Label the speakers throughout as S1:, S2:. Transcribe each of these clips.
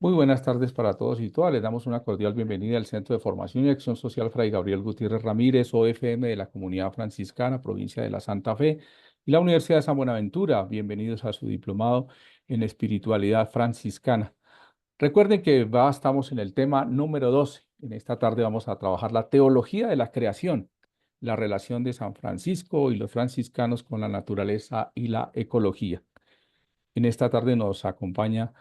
S1: Muy buenas tardes para todos y todas. Les damos una cordial bienvenida al Centro de Formación y Acción Social Fray Gabriel Gutiérrez Ramírez, OFM de la Comunidad Franciscana, provincia de la Santa Fe, y la Universidad de San Buenaventura. Bienvenidos a su diplomado en Espiritualidad Franciscana. Recuerden que estamos en el tema número 12. En esta tarde vamos a trabajar la teología de la creación, la relación de San Francisco y los franciscanos con la naturaleza y la ecología. En esta tarde nos acompaña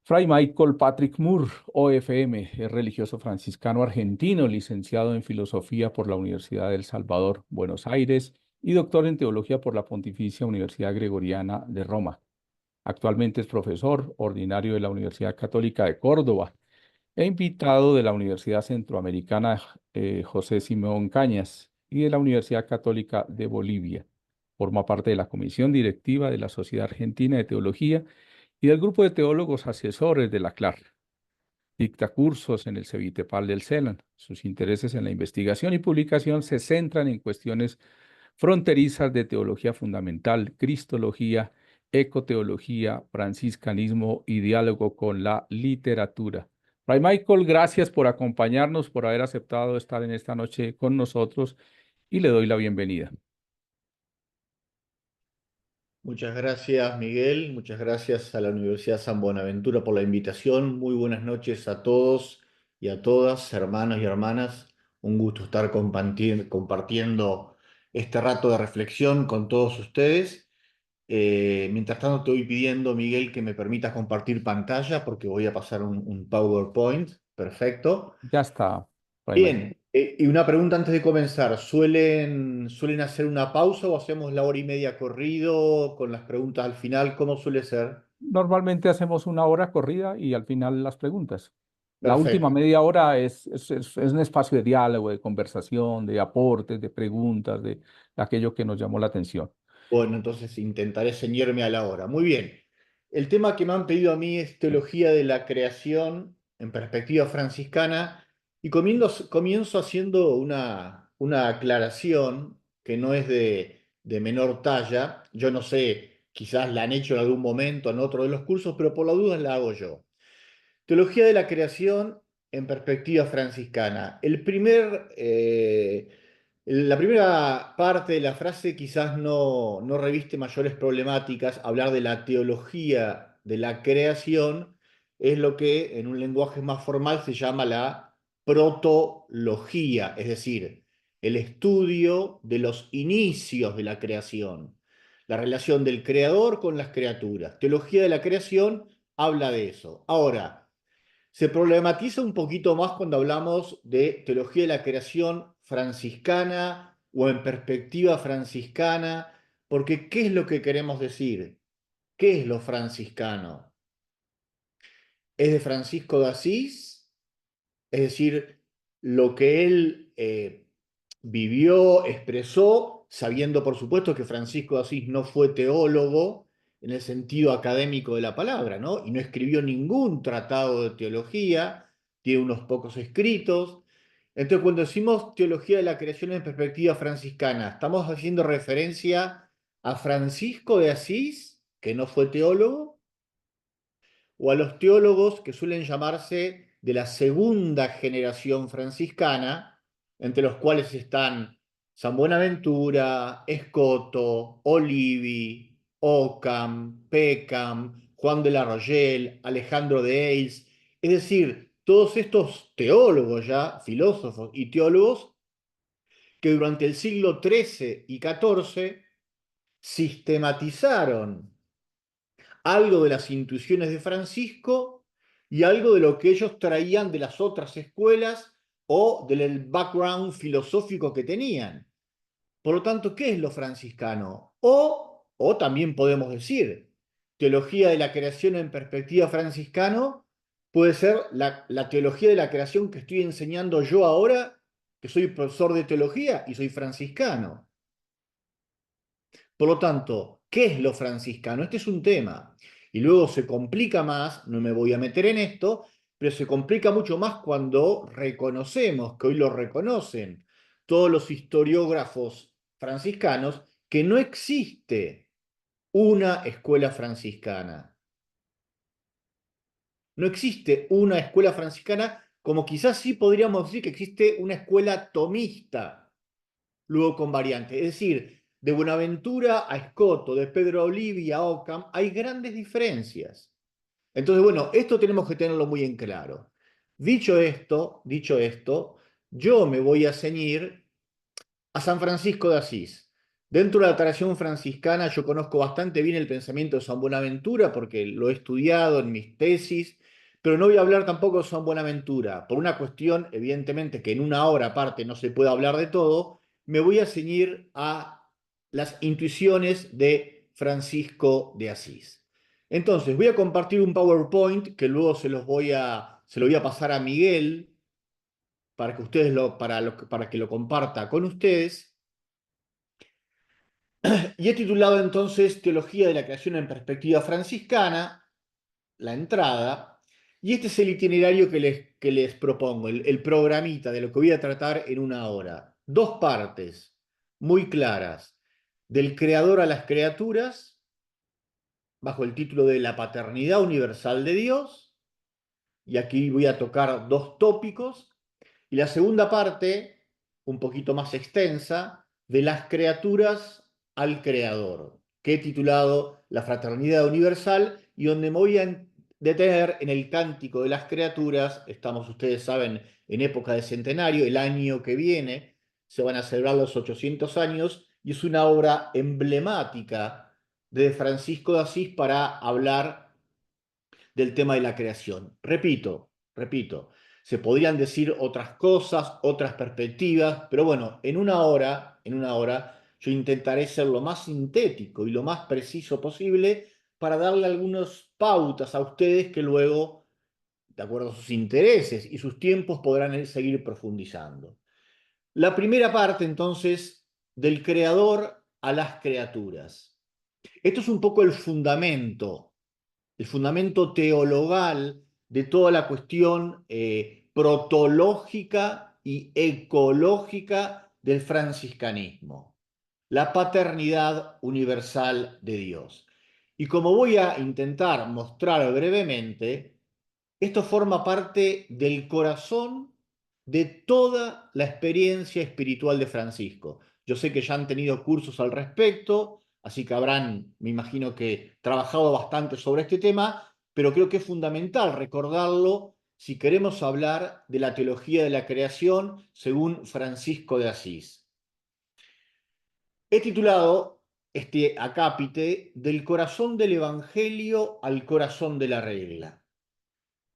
S1: Fray Michael Patrick Moore, OFM, es religioso franciscano argentino, licenciado en Filosofía por la Universidad del Salvador, Buenos Aires, y doctor en Teología por la Pontificia Universidad Gregoriana de Roma. Actualmente es profesor ordinario de la Universidad Católica de Córdoba e invitado de la Universidad Centroamericana José Simón Cañas y de la Universidad Católica de Bolivia. Forma parte de la Comisión Directiva de la Sociedad Argentina de Teología y del grupo de teólogos asesores de la CLAR. Dicta cursos en el CEVITEPAL del CELAN. Sus intereses en la investigación y publicación se centran en cuestiones fronterizas de teología fundamental, cristología, ecoteología, franciscanismo y diálogo con la literatura. Fray Michael, gracias por acompañarnos, por haber aceptado estar en esta noche con nosotros y le doy la bienvenida.
S2: Muchas gracias, Miguel. Muchas gracias a la Universidad San Buenaventura por la invitación. Muy buenas noches a todos y a todas, hermanos y hermanas. Un gusto estar compartiendo este rato de reflexión con todos ustedes. Mientras tanto, te voy pidiendo, Miguel, que me permitas compartir pantalla porque voy a pasar un PowerPoint. Perfecto.
S1: Ya está, Fray Michael.
S2: Bien, y una pregunta antes de comenzar. ¿Suelen hacer una pausa o hacemos la hora y media corrido con las preguntas al final? ¿Cómo suele ser?
S1: Normalmente hacemos una hora corrida y al final las preguntas. La última
S2: Perfecto.
S1: media hora es un espacio de diálogo, de conversación, de aportes, de preguntas, de aquello que nos llamó la atención.
S2: Bueno, entonces intentaré ceñirme a la hora. Muy bien. El tema que me han pedido a mí es teología de la creación en perspectiva franciscana y comienzo haciendo una aclaración que no es de menor talla. Yo no sé, quizás la han hecho en algún momento en otro de los cursos, pero por la duda la hago yo. Teología de la creación en perspectiva franciscana. La primera parte de la frase quizás no reviste mayores problemáticas. Hablar de la teología de la creación es lo que en un lenguaje más formal se llama la protología, es decir, el estudio de los inicios de la creación, la relación del creador con las criaturas. Teología de la creación habla de eso. Ahora, se problematiza un poquito más cuando hablamos de teología de la creación franciscana o en perspectiva franciscana, porque ¿qué es lo que queremos decir? ¿Qué es lo franciscano? ¿Es de Francisco de Asís? Es decir, lo que él vivió, expresó, sabiendo por supuesto que Francisco de Asís no fue teólogo en el sentido académico de la palabra, ¿no? Y no escribió ningún tratado de teología, tiene unos pocos escritos. Entonces, cuando decimos teología de la creación en perspectiva franciscana, ¿estamos haciendo referencia a Francisco de Asís, que no fue teólogo, o a los teólogos que suelen llamarse de la segunda generación franciscana, entre los cuales están San Buenaventura, Escoto, Olivi, Occam, Peckham, Juan de la Royelle, Alejandro de Ailes, es decir, todos estos teólogos ya, filósofos y teólogos, que durante el siglo XIII y XIV sistematizaron algo de las intuiciones de Francisco y algo de lo que ellos traían de las otras escuelas o del background filosófico que tenían. Por lo tanto, ¿qué es lo franciscano? O también podemos decir, teología de la creación en perspectiva franciscano puede ser la teología de la creación que estoy enseñando yo ahora, que soy profesor de teología y soy franciscano. Por lo tanto, ¿qué es lo franciscano? Este es un tema. Y luego se complica más, no me voy a meter en esto, pero se complica mucho más cuando reconocemos, que hoy lo reconocen todos los historiógrafos franciscanos, que no existe una escuela franciscana. No existe una escuela franciscana, como quizás sí podríamos decir que existe una escuela tomista, luego con variantes. Es decir, de Buenaventura a Escoto, de Pedro Olivi a Occam, hay grandes diferencias. Entonces, bueno, esto tenemos que tenerlo muy en claro. Dicho esto, yo me voy a ceñir a San Francisco de Asís. Dentro de la tradición franciscana yo conozco bastante bien el pensamiento de San Buenaventura porque lo he estudiado en mis tesis, pero no voy a hablar tampoco de San Buenaventura. Por una cuestión, evidentemente, que en una hora aparte no se puede hablar de todo, me voy a ceñir a las intuiciones de Francisco de Asís. Entonces, voy a compartir un PowerPoint que luego se lo voy a pasar a Miguel para que ustedes para que lo comparta con ustedes. Y he titulado entonces Teología de la Creación en Perspectiva Franciscana, la entrada, y este es el itinerario que les propongo, el programita de lo que voy a tratar en una hora. Dos partes muy claras, del creador a las criaturas, bajo el título de la paternidad universal de Dios, y aquí voy a tocar dos tópicos, y la segunda parte, un poquito más extensa, de las criaturas al creador, que he titulado La Fraternidad Universal y donde me voy a detener en el Cántico de las Criaturas. Estamos, ustedes saben, en época de centenario, el año que viene se van a celebrar los 800 años y es una obra emblemática de Francisco de Asís para hablar del tema de la creación. Repito, se podrían decir otras cosas, otras perspectivas, pero bueno, en una hora, yo intentaré ser lo más sintético y lo más preciso posible para darle algunas pautas a ustedes que luego, de acuerdo a sus intereses y sus tiempos, podrán seguir profundizando. La primera parte, entonces, del creador a las criaturas. Esto es un poco el fundamento teologal de toda la cuestión protológica y ecológica del franciscanismo, la paternidad universal de Dios. Y como voy a intentar mostrar brevemente, esto forma parte del corazón de toda la experiencia espiritual de Francisco. Yo sé que ya han tenido cursos al respecto, así que habrán, me imagino que, trabajado bastante sobre este tema, pero creo que es fundamental recordarlo si queremos hablar de la teología de la creación según Francisco de Asís. He titulado este acápite Del corazón del Evangelio al corazón de la regla.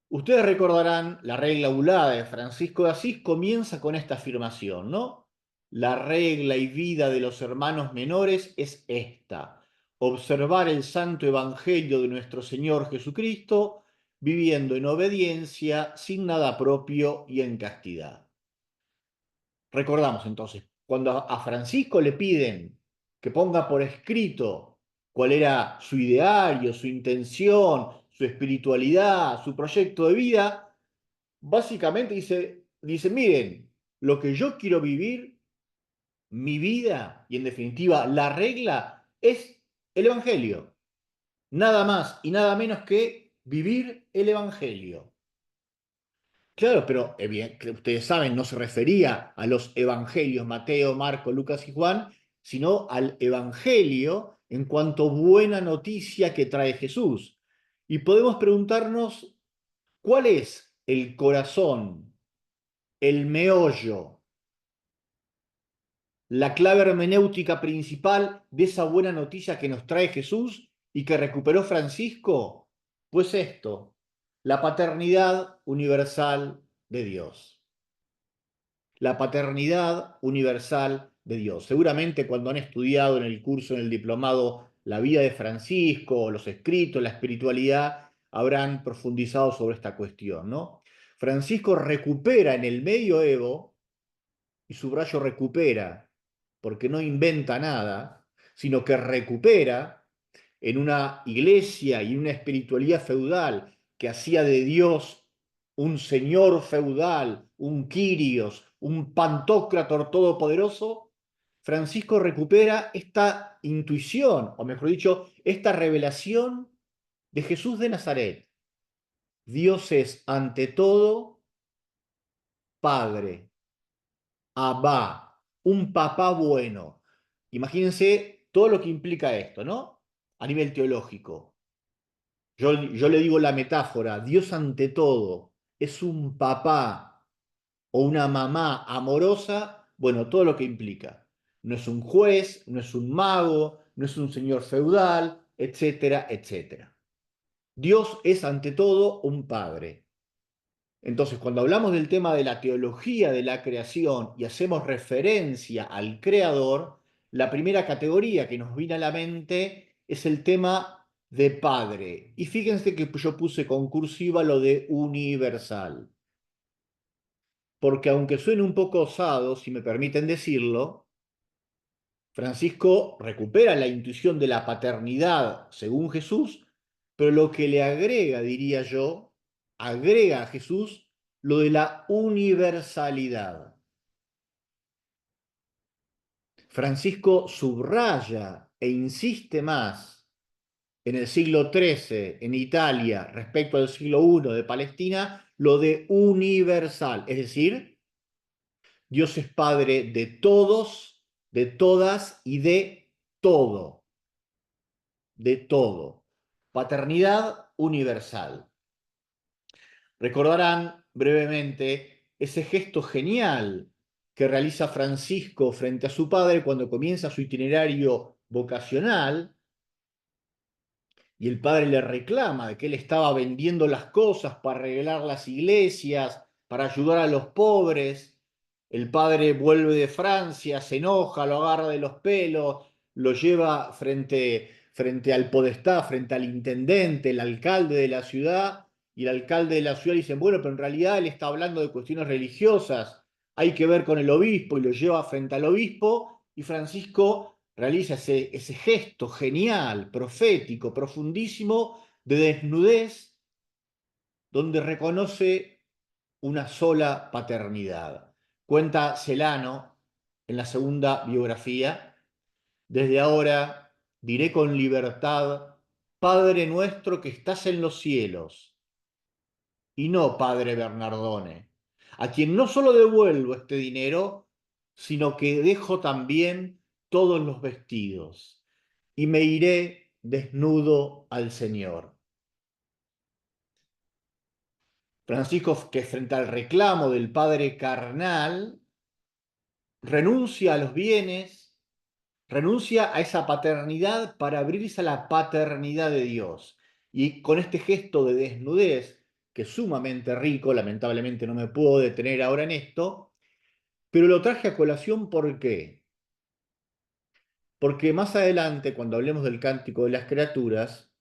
S2: Ustedes recordarán la regla ulada de Francisco de Asís comienza con esta afirmación, ¿no? La regla y vida de los hermanos menores es esta: observar el santo evangelio de nuestro Señor Jesucristo, viviendo en obediencia, sin nada propio y en castidad. Recordamos entonces, cuando a Francisco le piden que ponga por escrito cuál era su ideario, su intención, su espiritualidad, su proyecto de vida, básicamente dice, miren, lo que yo quiero vivir, mi vida, y en definitiva la regla, es el Evangelio. Nada más y nada menos que vivir el Evangelio. Claro, pero ustedes saben, no se refería a los evangelios Mateo, Marco, Lucas y Juan, sino al evangelio en cuanto buena noticia que trae Jesús. Y podemos preguntarnos, ¿cuál es el corazón, el meollo, la clave hermenéutica principal de esa buena noticia que nos trae Jesús y que recuperó Francisco? Pues esto, la paternidad universal de Dios. La paternidad universal de Dios. Seguramente cuando han estudiado en el curso, en el diplomado, la vida de Francisco, los escritos, la espiritualidad, habrán profundizado sobre esta cuestión, ¿no? Francisco recupera en el medioevo, y subrayo recupera, porque no inventa nada, sino que recupera en una iglesia y una espiritualidad feudal que hacía de Dios un señor feudal, un Quirios, un Pantocrator todopoderoso. Francisco recupera esta intuición, o mejor dicho, esta revelación de Jesús de Nazaret. Dios es ante todo Padre, Abba, un papá bueno. Imagínense todo lo que implica esto, ¿no? A nivel teológico. Yo le digo la metáfora, Dios ante todo es un papá o una mamá amorosa, bueno, todo lo que implica. No es un juez, no es un mago, no es un señor feudal, etcétera, etcétera. Dios es ante todo un padre. Entonces, cuando hablamos del tema de la teología de la creación y hacemos referencia al creador, la primera categoría que nos viene a la mente es el tema de padre. Y fíjense que yo puse con cursiva lo de universal, porque aunque suene un poco osado, si me permiten decirlo, Francisco recupera la intuición de la paternidad según Jesús, pero lo que le agrega, diría yo, agrega a Jesús lo de la universalidad. Francisco subraya e insiste más en el siglo XIII en Italia respecto al siglo I de Palestina, lo de universal, es decir, Dios es Padre de todos, de todas y de todo, de todo. Paternidad universal. Recordarán brevemente ese gesto genial que realiza Francisco frente a su padre cuando comienza su itinerario vocacional y el padre le reclama de que él estaba vendiendo las cosas para arreglar las iglesias, para ayudar a los pobres. El padre vuelve de Francia, se enoja, lo agarra de los pelos, lo lleva frente al podestá, frente al intendente, el alcalde de la ciudad, y el alcalde de la ciudad dice, bueno, pero en realidad él está hablando de cuestiones religiosas, hay que ver con el obispo, y lo lleva frente al obispo, y Francisco realiza ese gesto genial, profético, profundísimo, de desnudez, donde reconoce una sola paternidad. Cuenta Celano en la segunda biografía, desde ahora diré con libertad, Padre nuestro que estás en los cielos, y no Padre Bernardone, a quien no solo devuelvo este dinero, sino que dejo también todos los vestidos, y me iré desnudo al Señor. Francisco, que frente al reclamo del padre carnal, renuncia a los bienes, renuncia a esa paternidad para abrirse a la paternidad de Dios. Y con este gesto de desnudez, que es sumamente rico, lamentablemente no me puedo detener ahora en esto, pero lo traje a colación ¿por qué? Porque más adelante, cuando hablemos del cántico de las criaturas,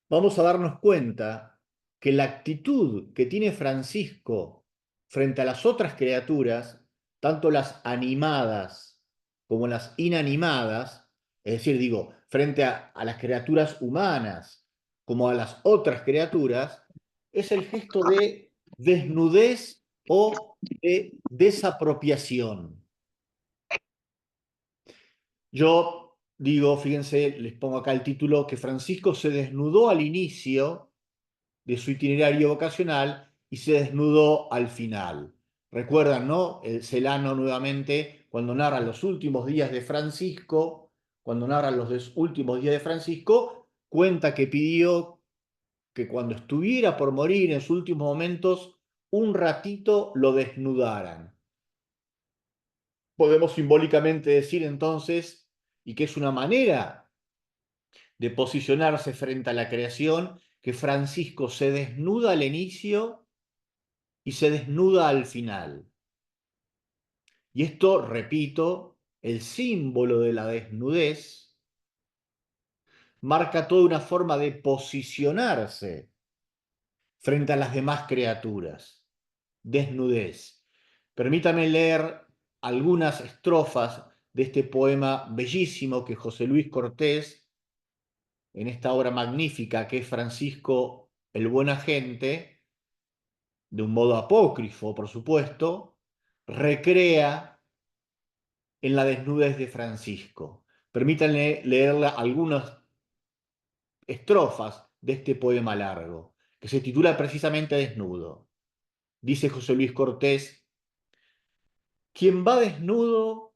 S2: vamos a darnos cuenta que la actitud que tiene Francisco frente a las otras criaturas, tanto las animadas como las inanimadas, es decir, digo, frente a las criaturas humanas como a las otras criaturas, es el gesto de desnudez o de desapropiación. Yo digo, fíjense, les pongo acá el título, que Francisco se desnudó al inicio de su itinerario vocacional y se desnudó al final. Recuerdan, ¿no? El Celano nuevamente, cuando narra los últimos días de Francisco, cuando narra los últimos días de Francisco, cuenta que pidió que cuando estuviera por morir en sus últimos momentos, un ratito lo desnudaran. Podemos simbólicamente decir entonces, y que es una manera de posicionarse frente a la creación, que Francisco se desnuda al inicio y se desnuda al final. Y esto, repito, el símbolo de la desnudez marca toda una forma de posicionarse frente a las demás criaturas. Desnudez. Permítame leer algunas estrofas de este poema bellísimo que José Luis Cortés, en esta obra magnífica que es Francisco el Buen Agente, de un modo apócrifo, por supuesto, recrea en la desnudez de Francisco. Permítanme leerle algunas estrofas de este poema largo. que se titula precisamente Desnudo. Dice José Luis Cortés: quien va desnudo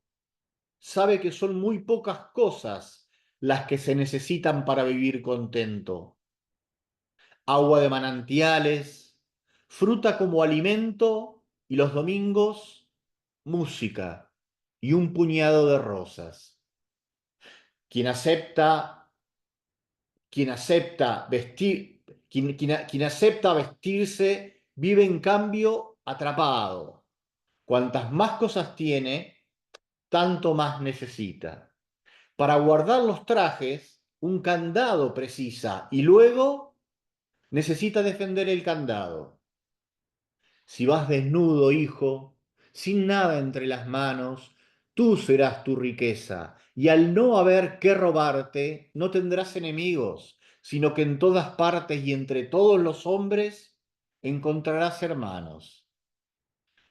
S2: sabe que son muy pocas cosas las que se necesitan para vivir contento. Agua de manantiales, fruta como alimento y los domingos música y un puñado de rosas. Quien acepta, quien acepta vestir, quien acepta vestirse vive en cambio atrapado. Cuantas más cosas tiene, tanto más necesita. Para guardar los trajes, un candado precisa y luego necesita defender el candado. Si vas desnudo, hijo, sin nada entre las manos, tú serás tu riqueza, y al no haber qué robarte, no tendrás enemigos, sino que en todas partes y entre todos los hombres encontrarás hermanos.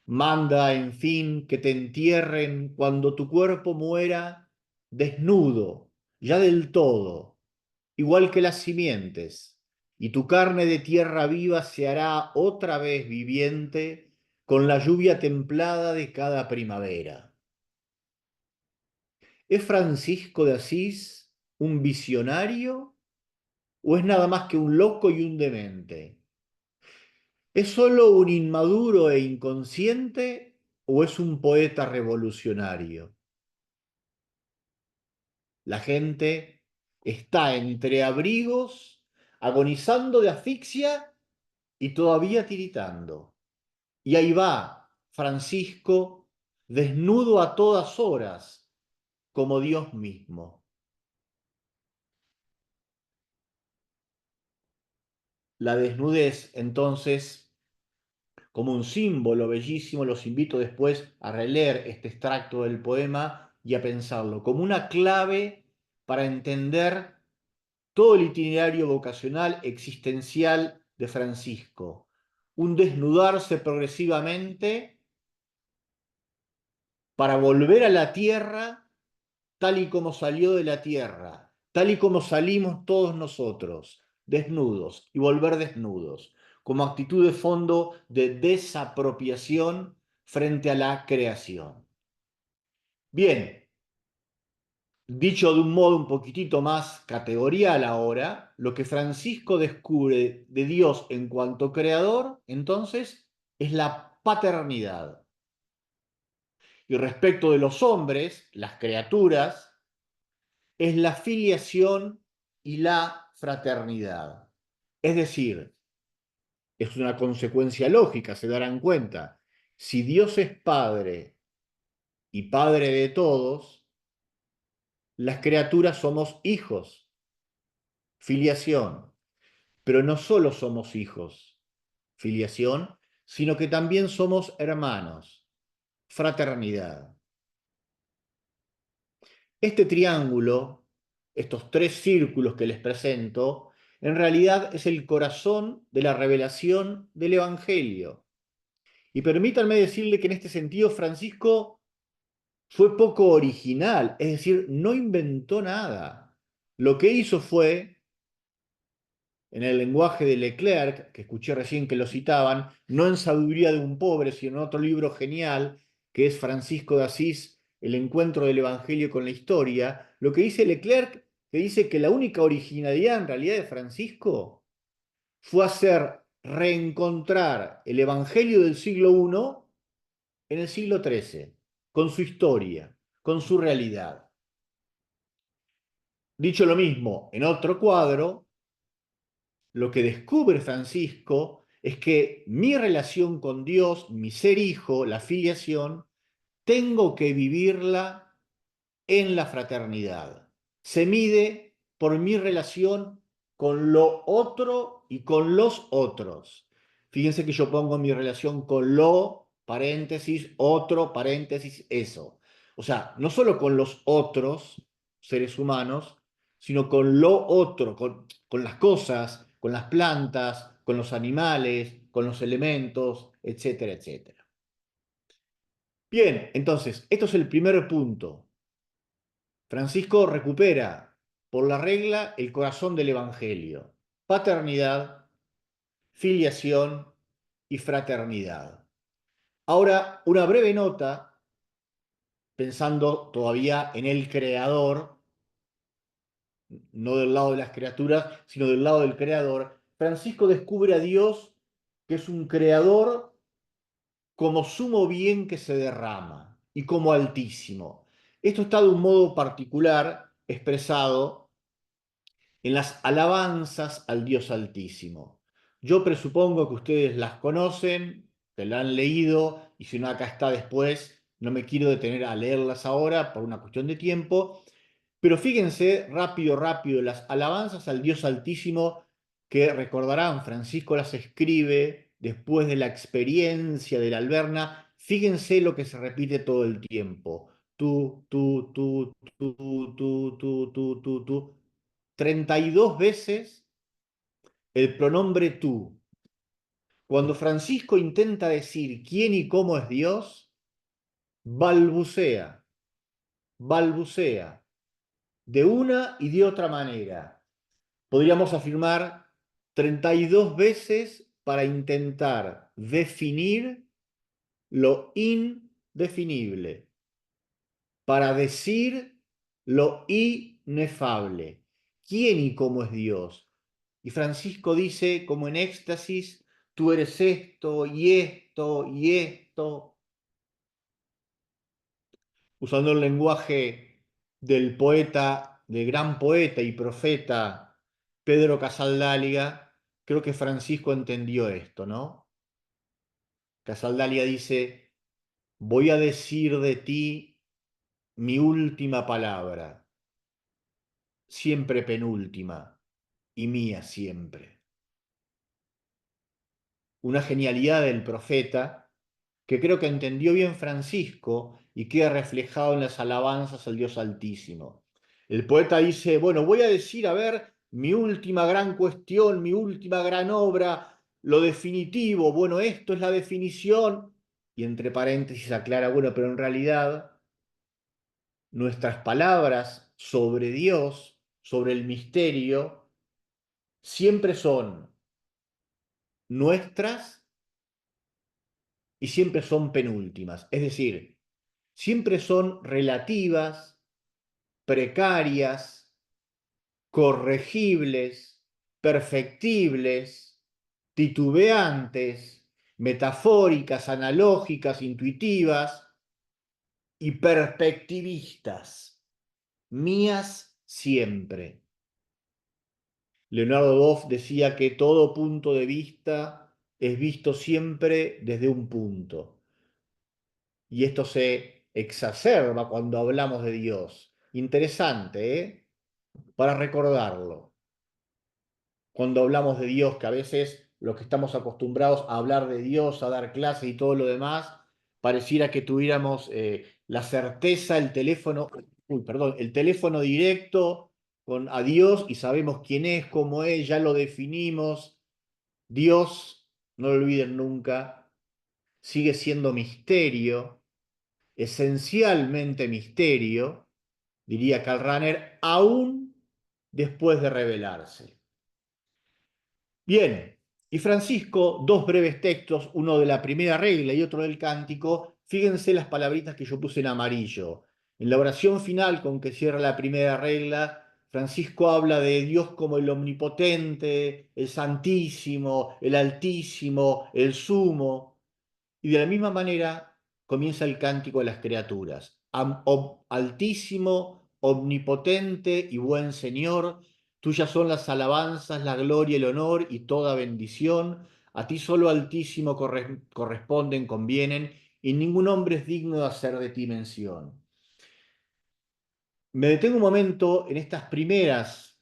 S2: Manda, en fin, que te entierren cuando tu cuerpo muera desnudo, ya del todo, igual que las simientes, y tu carne de tierra viva se hará otra vez viviente con la lluvia templada de cada primavera. ¿Es Francisco de Asís un visionario o es nada más que un loco y un demente? ¿Es solo un inmaduro e inconsciente o es un poeta revolucionario? La gente está entre abrigos, agonizando de asfixia y todavía tiritando. Y ahí va Francisco, desnudo a todas horas, como Dios mismo. La desnudez, entonces, como un símbolo bellísimo, los invito después a releer este extracto del poema y a pensarlo como una clave para entender todo el itinerario vocacional existencial de Francisco. Un desnudarse progresivamente para volver a la tierra tal y como salió de la tierra, tal y como salimos todos nosotros, desnudos y volver desnudos, como actitud de fondo de desapropiación frente a la creación. Bien, dicho de un modo un poquitito más categorial ahora, lo que Francisco descubre de Dios en cuanto creador, entonces, es la paternidad. Y respecto de los hombres, las criaturas, es la filiación y la fraternidad. Es decir, es una consecuencia lógica, se darán cuenta. Si Dios es Padre y Padre de todos, las criaturas somos hijos, filiación. Pero no solo somos hijos, filiación, sino que también somos hermanos, fraternidad. Este triángulo, estos tres círculos que les presento, en realidad es el corazón de la revelación del Evangelio. Y permítanme decirle que en este sentido Francisco fue poco original, es decir, no inventó nada. Lo que hizo fue, en el lenguaje de Leclerc, que escuché recién que lo citaban, no en Sabiduría de un pobre, sino en otro libro genial, que es Francisco de Asís, El encuentro del Evangelio con la historia, lo que dice Leclerc, que dice que la única originalidad en realidad de Francisco fue hacer reencontrar el Evangelio del siglo I en el siglo XIII, con su historia, con su realidad. Dicho lo mismo, en otro cuadro, lo que descubre Francisco es que mi relación con Dios, mi ser hijo, la filiación, tengo que vivirla en la fraternidad. Se mide por mi relación con lo otro y con los otros. Fíjense que yo pongo mi relación con lo, paréntesis, otro, paréntesis, eso. O sea, no solo con los otros seres humanos, sino con lo otro, con las cosas, con las plantas, con los animales, con los elementos, etcétera, etcétera. Bien, entonces, esto es el primer punto. Francisco recupera por la regla el corazón del Evangelio. Paternidad, filiación y fraternidad. Ahora, una breve nota, pensando todavía en el creador, no del lado de las criaturas, sino del lado del creador. Francisco descubre a Dios, que es un creador, como sumo bien que se derrama y como altísimo. Esto está de un modo particular expresado en las alabanzas al Dios Altísimo. Yo presupongo que ustedes las conocen, que la han leído, y si no, acá está después. No me quiero detener a leerlas ahora por una cuestión de tiempo, pero fíjense, rápido, rápido, las alabanzas al Dios Altísimo, que recordarán, Francisco las escribe después de la experiencia de la Alberna. Fíjense lo que se repite todo el tiempo. Tú. 32 veces el pronombre tú. Cuando Francisco intenta decir quién y cómo es Dios, balbucea, balbucea, de una y de otra manera. Podríamos afirmar 32 veces para intentar definir lo indefinible, para decir lo inefable. ¿Quién y cómo es Dios? Y Francisco dice, como en éxtasis, tú eres esto y esto y esto, usando el lenguaje del poeta, del gran poeta y profeta Pedro Casaldáliga. Creo que Francisco entendió esto, ¿no? Casaldáliga dice, voy a decir de ti mi última palabra, siempre penúltima y mía siempre. Una genialidad del profeta que creo que entendió bien Francisco y queda reflejado en las alabanzas al Dios Altísimo. El poeta dice, bueno, voy a decir, a ver, mi última gran cuestión, mi última gran obra, lo definitivo, bueno, esto es la definición, y entre paréntesis aclara, bueno, pero en realidad nuestras palabras sobre Dios, sobre el misterio, siempre son nuestras y siempre son penúltimas. Es decir, siempre son relativas, precarias, corregibles, perfectibles, titubeantes, metafóricas, analógicas, intuitivas y perspectivistas, mías siempre. Leonardo Boff decía que todo punto de vista es visto siempre desde un punto. Y esto se exacerba cuando hablamos de Dios. Interesante, ¿eh? Para recordarlo. Cuando hablamos de Dios, que a veces los que estamos acostumbrados a hablar de Dios, a dar clases y todo lo demás, pareciera que tuviéramos la certeza, el teléfono directo con a Dios y sabemos quién es, cómo es, ya lo definimos. Dios, no lo olviden nunca, sigue siendo misterio, esencialmente misterio, diría Karl Rahner, aún después de revelarse. Bien, y Francisco, dos breves textos, uno de la primera regla y otro del cántico. Fíjense las palabritas que yo puse en amarillo. En la oración final con que cierra la primera regla, Francisco habla de Dios como el omnipotente, el santísimo, el altísimo, el sumo. Y de la misma manera comienza el cántico de las criaturas. Altísimo, omnipotente y buen Señor, tuyas son las alabanzas, la gloria, el honor y toda bendición. A ti solo Altísimo corresponden, convienen, y ningún hombre es digno de hacer de ti mención. Me detengo un momento en estas primeras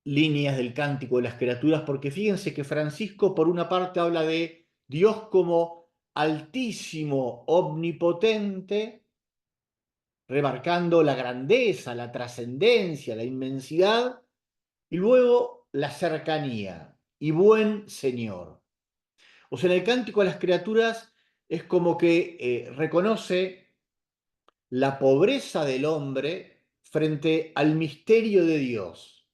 S2: líneas del cántico de las criaturas, porque fíjense que Francisco por una parte habla de Dios como altísimo, omnipotente, remarcando la grandeza, la trascendencia, la inmensidad, y luego la cercanía y buen Señor. O sea, en el cántico de las criaturas es como que reconoce la pobreza del hombre frente al misterio de Dios.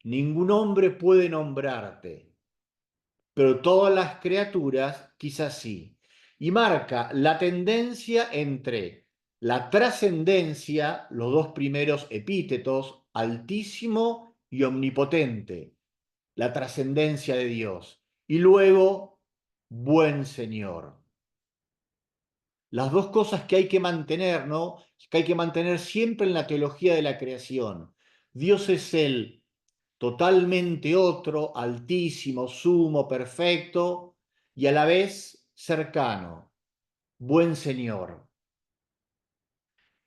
S2: ningún hombre puede nombrarte, pero todas las criaturas quizás sí. Y marca la tendencia entre la trascendencia, los dos primeros epítetos, altísimo y omnipotente, la trascendencia de Dios, y luego buen Señor. Las dos cosas que hay que mantener, ¿no? Que hay que mantener siempre en la teología de la creación. Dios es el totalmente otro, altísimo, sumo, perfecto y a la vez cercano, buen Señor.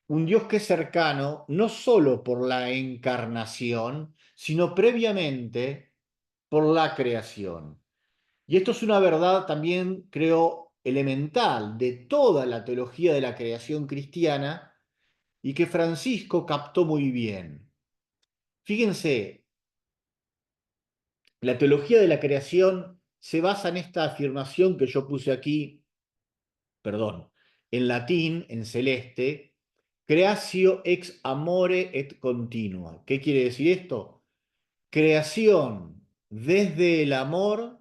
S2: Un Dios que es cercano no solo por la encarnación, sino previamente por la creación. Y esto es una verdad también, creo, elemental de toda la teología de la creación cristiana y que Francisco captó muy bien. Fíjense, la teología de la creación se basa en esta afirmación que yo puse aquí, perdón, en latín, en celeste, creatio ex amore et continua. ¿Qué quiere decir esto? Creación desde el amor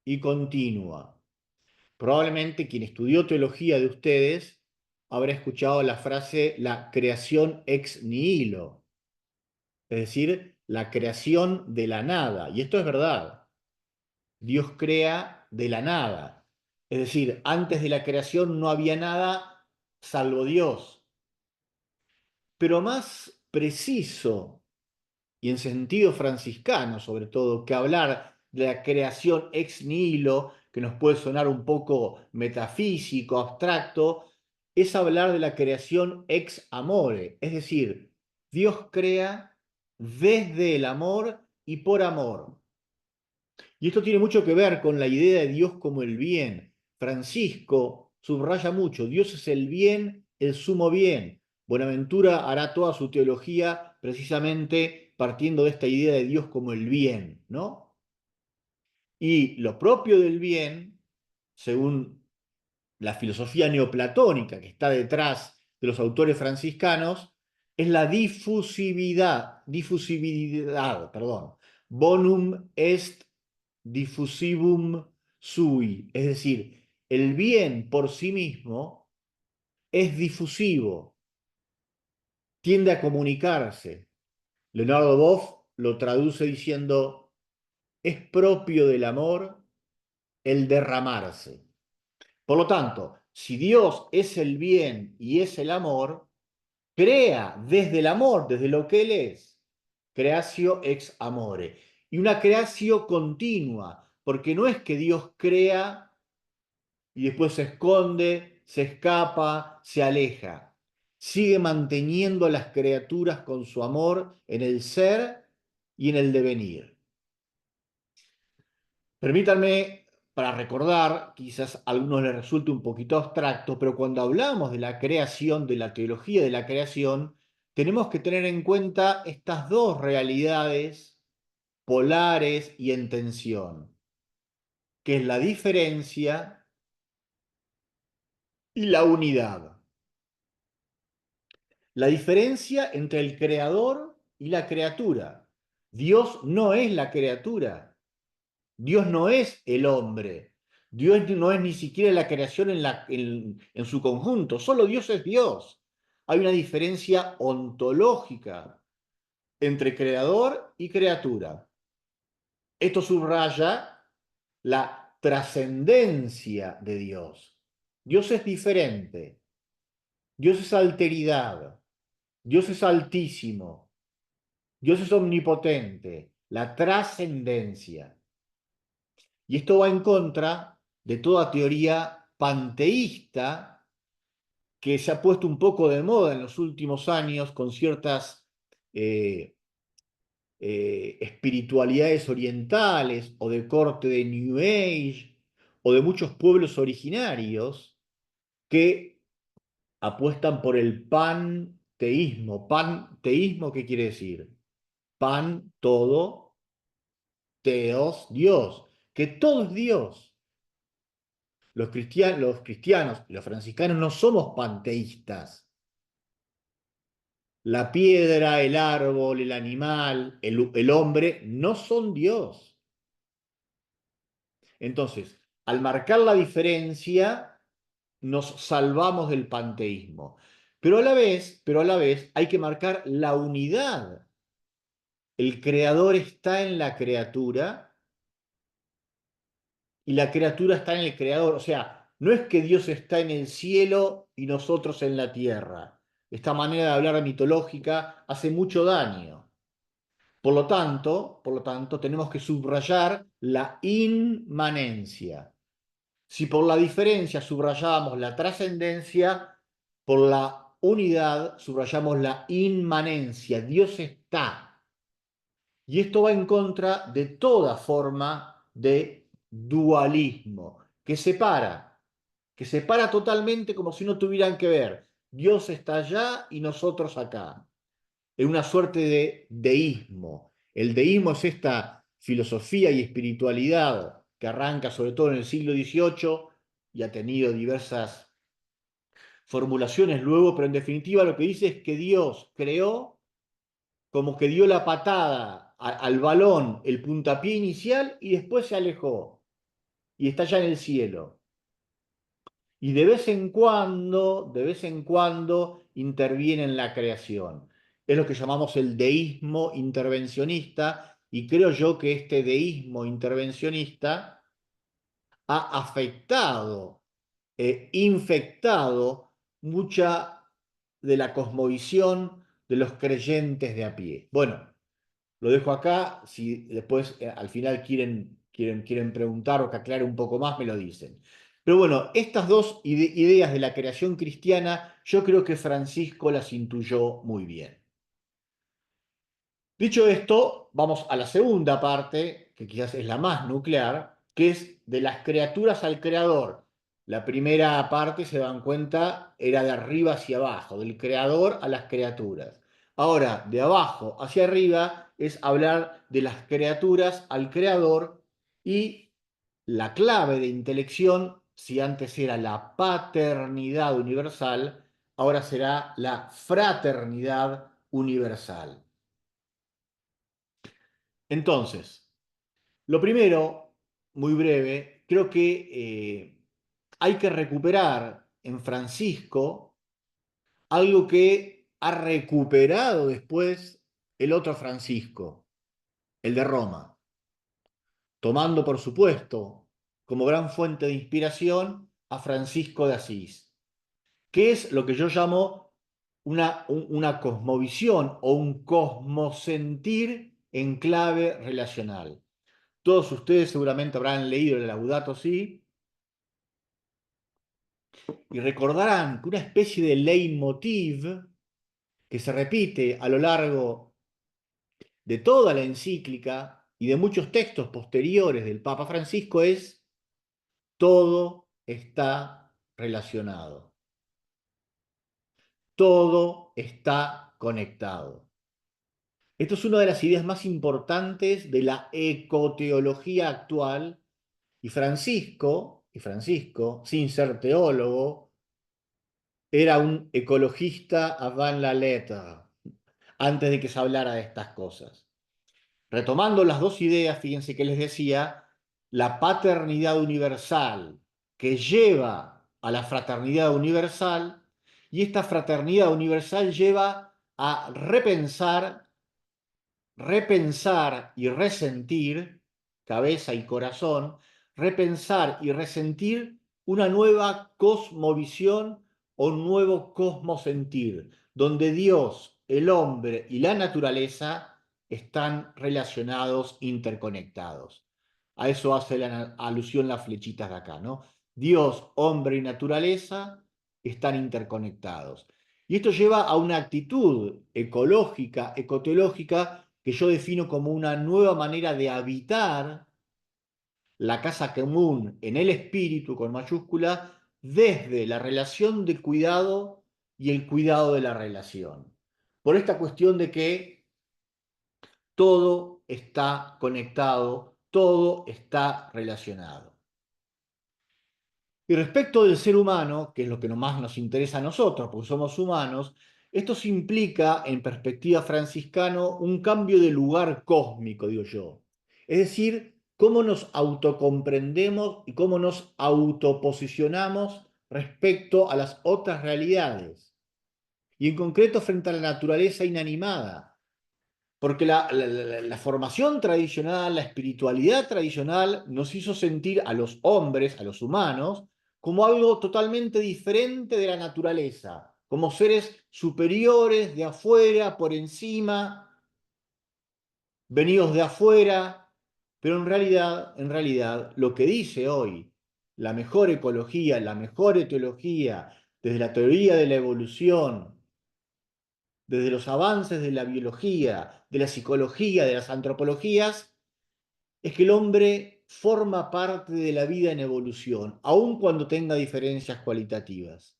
S2: y continua. Probablemente quien estudió teología de ustedes habrá escuchado la frase la creación ex nihilo, es decir, la creación de la nada. Y esto es verdad. Dios crea de la nada. Es decir, antes de la creación no había nada salvo Dios. Pero más preciso y en sentido franciscano, sobre todo, que hablar de la creación ex nihilo, que nos puede sonar un poco metafísico, abstracto, es hablar de la creación ex amore, es decir, Dios crea desde el amor y por amor. Y esto tiene mucho que ver con la idea de Dios como el bien. Francisco subraya mucho, Dios es el bien, el sumo bien. Buenaventura hará toda su teología precisamente partiendo de esta idea de Dios como el bien, ¿no? Y lo propio del bien, según la filosofía neoplatónica que está detrás de los autores franciscanos, es la difusividad, perdón. Bonum est diffusivum sui, es decir, el bien por sí mismo es difusivo, tiende a comunicarse. Leonardo Boff lo traduce diciendo, es propio del amor el derramarse. Por lo tanto, si Dios es el bien y es el amor, crea desde el amor, desde lo que Él es, creatio ex amore. Y una creación continua, porque no es que Dios crea y después se esconde, se escapa, se aleja. Sigue manteniendo a las criaturas con su amor en el ser y en el devenir. Permítanme, para recordar, quizás a algunos les resulte un poquito abstracto, pero cuando hablamos de la creación, de la teología de la creación, tenemos que tener en cuenta estas dos realidades polares y en tensión, que es la diferencia y la unidad. La diferencia entre el creador y la criatura. Dios no es la criatura. Dios no es el hombre. Dios no es ni siquiera la creación en su conjunto. Solo Dios es Dios. Hay una diferencia ontológica entre creador y criatura. Esto subraya la trascendencia de Dios. Dios es diferente. Dios es alteridad. Dios es altísimo. Dios es omnipotente. La trascendencia. Y esto va en contra de toda teoría panteísta que se ha puesto un poco de moda en los últimos años con ciertas eh, espiritualidades orientales o de corte de New Age o de muchos pueblos originarios que apuestan por el panteísmo. ¿Panteísmo qué quiere decir? Pan, todo, teos, Dios, que todo es Dios. Los cristianos y los franciscanos no somos panteístas. La piedra, el árbol, el animal, el hombre no son Dios. Entonces, al marcar la diferencia, nos salvamos del panteísmo. Pero a la vez hay que marcar la unidad. El creador está en la criatura y la criatura está en el creador. O sea, no es que Dios está en el cielo y nosotros en la tierra. Esta manera de hablar mitológica hace mucho daño. Por lo tanto, tenemos que subrayar la inmanencia. Si por la diferencia subrayábamos la trascendencia, por la unidad subrayamos la inmanencia. Dios está. Y esto va en contra de toda forma de dualismo, que separa totalmente como si no tuvieran que ver. Dios está allá y nosotros acá. Es una suerte de deísmo. El deísmo es esta filosofía y espiritualidad que arranca sobre todo en el siglo XVIII y ha tenido diversas formulaciones luego, pero en definitiva lo que dice es que Dios creó como que dio la patada al balón, el puntapié inicial y después se alejó y está ya en el cielo. Y de vez en cuando interviene en la creación. Es lo que llamamos el deísmo intervencionista y creo yo que este deísmo intervencionista ha afectado, infectado mucha de la cosmovisión de los creyentes de a pie. Bueno, lo dejo acá, si después al final quieren preguntar o que aclare un poco más, me lo dicen. Pero bueno, estas dos ideas de la creación cristiana, yo creo que Francisco las intuyó muy bien. Dicho esto, vamos a la segunda parte, que quizás es la más nuclear, que es de las criaturas al creador. La primera parte, se dan cuenta, era de arriba hacia abajo, del creador a las criaturas. Ahora, de abajo hacia arriba es hablar de las criaturas al creador y la clave de intelección, si antes era la paternidad universal, ahora será la fraternidad universal. Entonces, lo primero, muy breve, creo que hay que recuperar en Francisco algo que ha recuperado después el otro Francisco, el de Roma, tomando por supuesto como gran fuente de inspiración a Francisco de Asís, que es lo que yo llamo una cosmovisión o un cosmosentir en clave relacional. Todos ustedes seguramente habrán leído el Laudato Si y recordarán que una especie de leitmotiv que se repite a lo largo de toda la encíclica y de muchos textos posteriores del Papa Francisco es: todo está relacionado, todo está conectado. Esto es una de las ideas más importantes de la ecoteología actual y Francisco, sin ser teólogo, era un ecologista avant la lettre, antes de que se hablara de estas cosas. Retomando las dos ideas, fíjense que les decía, la paternidad universal que lleva a la fraternidad universal, y esta fraternidad universal lleva a repensar y resentir, cabeza y corazón, repensar y resentir una nueva cosmovisión o un nuevo cosmosentir, donde Dios, el hombre y la naturaleza están relacionados, interconectados. A eso hace la alusión las flechitas de acá, ¿no? Dios, hombre y naturaleza están interconectados. Y esto lleva a una actitud ecológica, ecoteológica, que yo defino como una nueva manera de habitar la casa común en el espíritu con mayúscula desde la relación de cuidado y el cuidado de la relación. Por esta cuestión de que todo está conectado, todo está relacionado. Y respecto del ser humano, que es lo que más nos interesa a nosotros, porque somos humanos, Esto se implica, en perspectiva franciscano, un cambio de lugar cósmico, digo yo. Es decir, cómo nos autocomprendemos y cómo nos autoposicionamos respecto a las otras realidades. Y en concreto frente a la naturaleza inanimada. Porque la formación tradicional, la espiritualidad tradicional nos hizo sentir a los hombres, a los humanos, como algo totalmente diferente de la naturaleza, como seres superiores, de afuera, por encima, venidos de afuera, pero en realidad, lo que dice hoy la mejor ecología, la mejor etiología, desde la teoría de la evolución, desde los avances de la biología, de la psicología, de las antropologías, es que el hombre forma parte de la vida en evolución, aun cuando tenga diferencias cualitativas.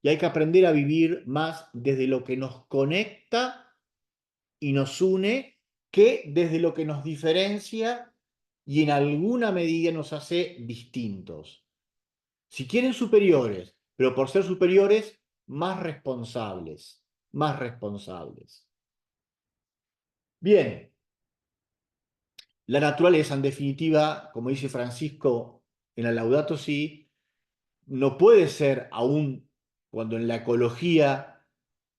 S2: Y hay que aprender a vivir más desde lo que nos conecta y nos une que desde lo que nos diferencia y en alguna medida nos hace distintos. Si quieren superiores, pero por ser superiores, más responsables, más responsables. Bien, la naturaleza, en definitiva, como dice Francisco en la Laudato Si, no puede ser aún cuando en la ecología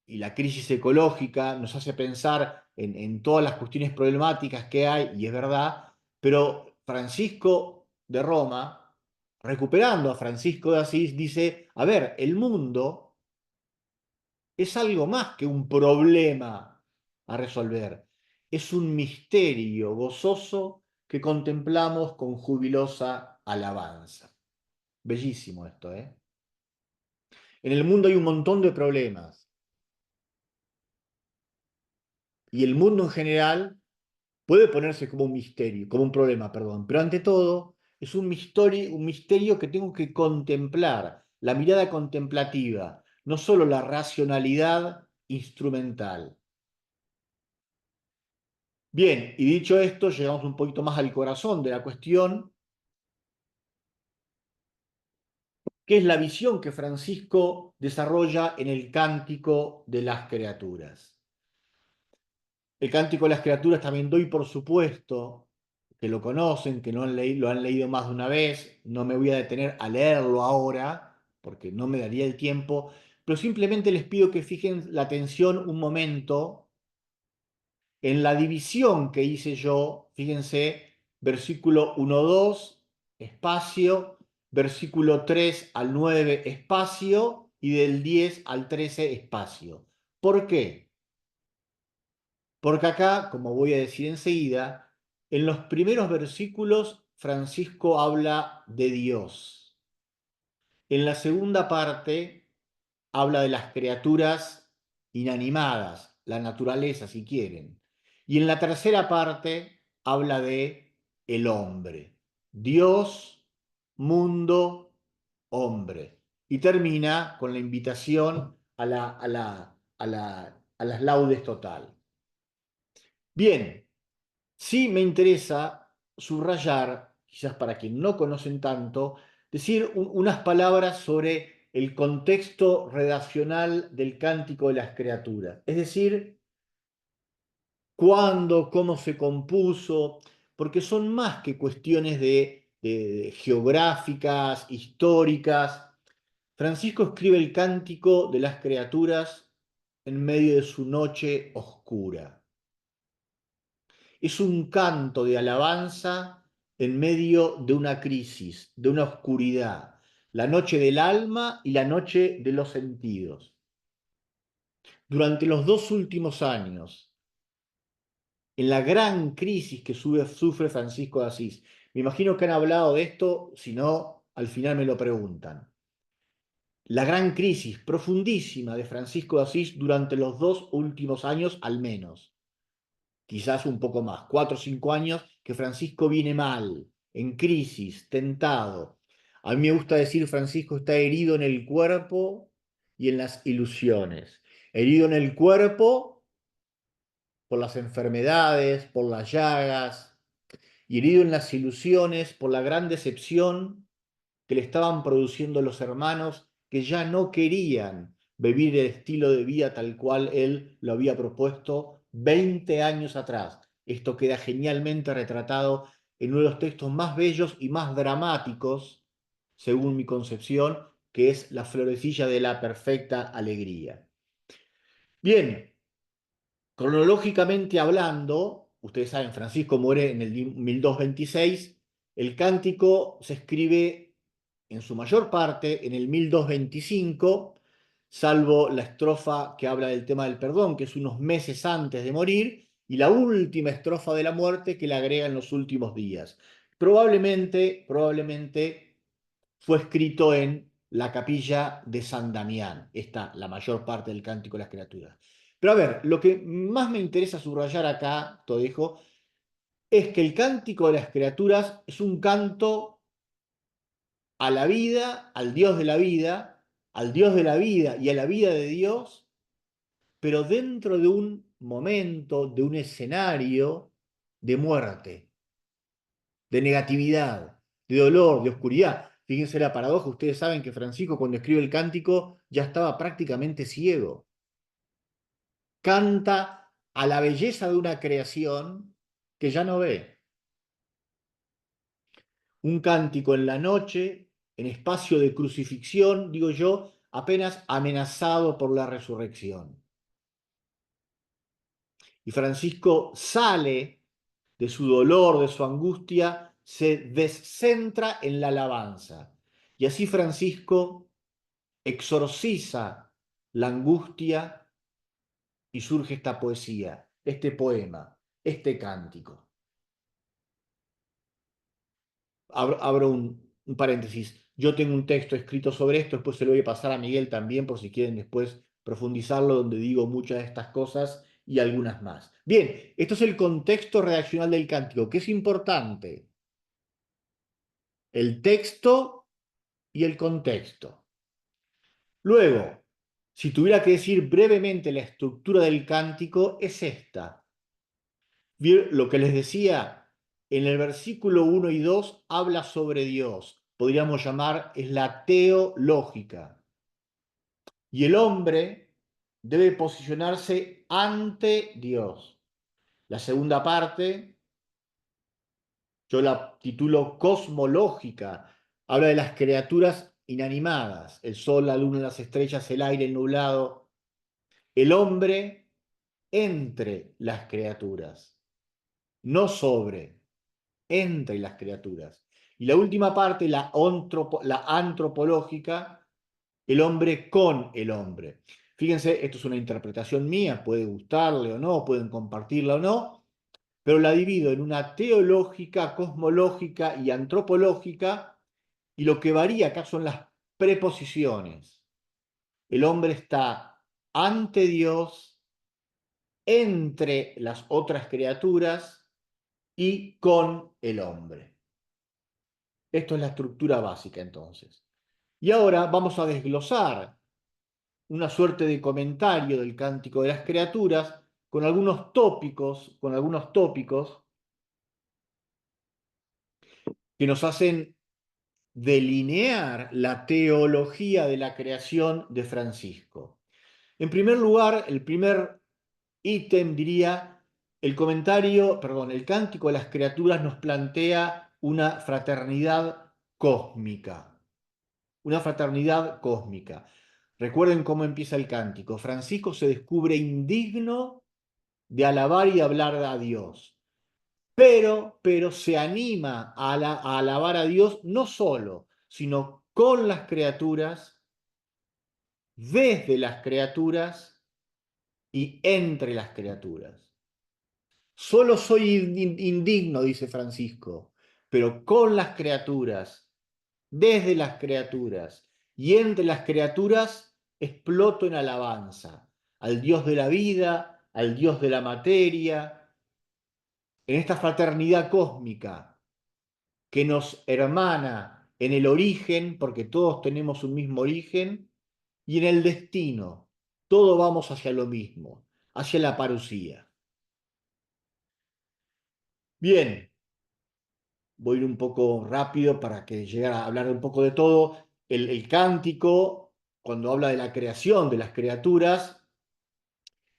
S2: y la crisis ecológica nos hace pensar en todas las cuestiones problemáticas que hay, y es verdad, pero Francisco de Roma, recuperando a Francisco de Asís, dice, a ver, el mundo es algo más que un problema a resolver. Es un misterio gozoso que contemplamos con jubilosa alabanza. Bellísimo esto, ¿eh? En el mundo hay un montón de problemas y el mundo en general puede ponerse como un misterio, como un problema, perdón, pero ante todo es un misterio que tengo que contemplar, la mirada contemplativa, no solo la racionalidad instrumental. Bien, y dicho esto, llegamos un poquito más al corazón de la cuestión, que es la visión que Francisco desarrolla en el Cántico de las Criaturas. El Cántico de las Criaturas también doy por supuesto que lo conocen, que lo han leído más de una vez, no me voy a detener a leerlo ahora, porque no me daría el tiempo, pero simplemente les pido que fijen la atención un momento en la división que hice yo, fíjense, versículo 1-2, espacio, versículo 3 al 9, espacio, y del 10 al 13, espacio. ¿Por qué? Porque acá, como voy a decir enseguida, en los primeros versículos Francisco habla de Dios. En la segunda parte habla de las criaturas inanimadas, la naturaleza si quieren. Y en la tercera parte habla de el hombre. Dios, mundo, hombre. Y termina con la invitación a las laudes total. Bien, sí me interesa subrayar, quizás para quien no conocen tanto, decir unas palabras sobre el contexto redaccional del Cántico de las Criaturas. Es decir, cuándo, cómo se compuso, porque son más que cuestiones de geográficas, históricas. Francisco escribe el Cántico de las Criaturas en medio de su noche oscura. Es un canto de alabanza en medio de una crisis, de una oscuridad, la noche del alma y la noche de los sentidos. Durante los 2 últimos años, en la gran crisis que sufre Francisco de Asís, me imagino que han hablado de esto, si no, al final me lo preguntan. La gran crisis profundísima de Francisco de Asís durante los 2 últimos años al menos, quizás un poco más, 4 o 5 años, que Francisco viene mal, en crisis, tentado. A mí me gusta decir, Francisco está herido en el cuerpo y en las ilusiones. Herido en el cuerpo por las enfermedades, por las llagas, y herido en las ilusiones por la gran decepción que le estaban produciendo los hermanos que ya no querían vivir el estilo de vida tal cual él lo había propuesto 20 años atrás. Esto queda genialmente retratado en uno de los textos más bellos y más dramáticos, según mi concepción, que es La florecilla de la perfecta alegría. Bien, cronológicamente hablando, ustedes saben, Francisco muere en el 1226, el cántico se escribe en su mayor parte en el 1225, salvo la estrofa que habla del tema del perdón, que es unos meses antes de morir, y la última estrofa de la muerte que le agrega en los últimos días. Probablemente fue escrito en la capilla de San Damián. Está la mayor parte del cántico de las criaturas. Pero a ver, lo que más me interesa subrayar acá, Todejo, es que el cántico de las criaturas es un canto a la vida, al Dios de la vida, al Dios de la vida y a la vida de Dios, pero dentro de un momento, de un escenario de muerte, de negatividad, de dolor, de oscuridad. Fíjense la paradoja, ustedes saben que Francisco cuando escribe el cántico ya estaba prácticamente ciego. Canta a la belleza de una creación que ya no ve. Un cántico en la noche, en espacio de crucifixión, digo yo, apenas amenazado por la resurrección. Y Francisco sale de su dolor, de su angustia, se descentra en la alabanza. Y así Francisco exorciza la angustia y surge esta poesía, este poema, este cántico. Abro un paréntesis. Yo tengo un texto escrito sobre esto, después se lo voy a pasar a Miguel también por si quieren después profundizarlo, donde digo muchas de estas cosas y algunas más. Bien, esto es el contexto redaccional del cántico, que es importante. El texto y el contexto. Luego, si tuviera que decir brevemente la estructura del cántico, es esta. Lo que les decía, en el versículo 1 y 2 habla sobre Dios. Podríamos llamar, es la teológica. Y el hombre debe posicionarse ante Dios. La segunda parte, yo la titulo cosmológica. Habla de las criaturas inanimadas, el sol, la luna, las estrellas, el aire, el nublado. El hombre entre las criaturas, no sobre, entre las criaturas. Y la última parte, la antropológica, el hombre con el hombre. Fíjense, esto es una interpretación mía, puede gustarle o no, pueden compartirla o no, pero la divido en una teológica, cosmológica y antropológica, y lo que varía acá son las preposiciones. El hombre está ante Dios, entre las otras criaturas y con el hombre. Esto es la estructura básica entonces. Y ahora vamos a desglosar una suerte de comentario del Cántico de las Criaturas con algunos tópicos que nos hacen delinear la teología de la creación de Francisco. En primer lugar, el primer ítem diría, el Cántico de las Criaturas nos plantea una fraternidad cósmica. Una fraternidad cósmica. Recuerden cómo empieza el cántico. Francisco se descubre indigno de alabar y hablar a Dios, pero se anima a alabar a Dios no solo, sino con las criaturas, desde las criaturas y entre las criaturas. Solo soy indigno, dice Francisco, pero con las criaturas, desde las criaturas y entre las criaturas exploto en alabanza al Dios de la vida, al Dios de la materia, en esta fraternidad cósmica que nos hermana en el origen, porque todos tenemos un mismo origen, y en el destino. Todos vamos hacia lo mismo, hacia la parusía. Bien, voy a ir un poco rápido para que llegue a hablar un poco de todo. El cántico cuando habla de la creación de las criaturas,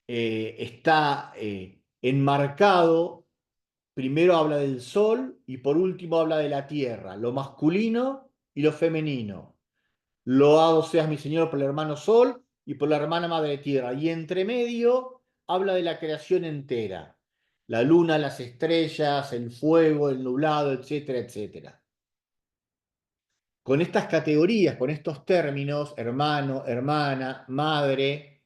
S2: está enmarcado, primero habla del sol y por último habla de la tierra, lo masculino y lo femenino. Loado seas mi Señor por el hermano sol y por la hermana madre tierra. Y entre medio habla de la creación entera, la luna, las estrellas, el fuego, el nublado, etcétera, etcétera. Con estas categorías, con estos términos, hermano, hermana, madre,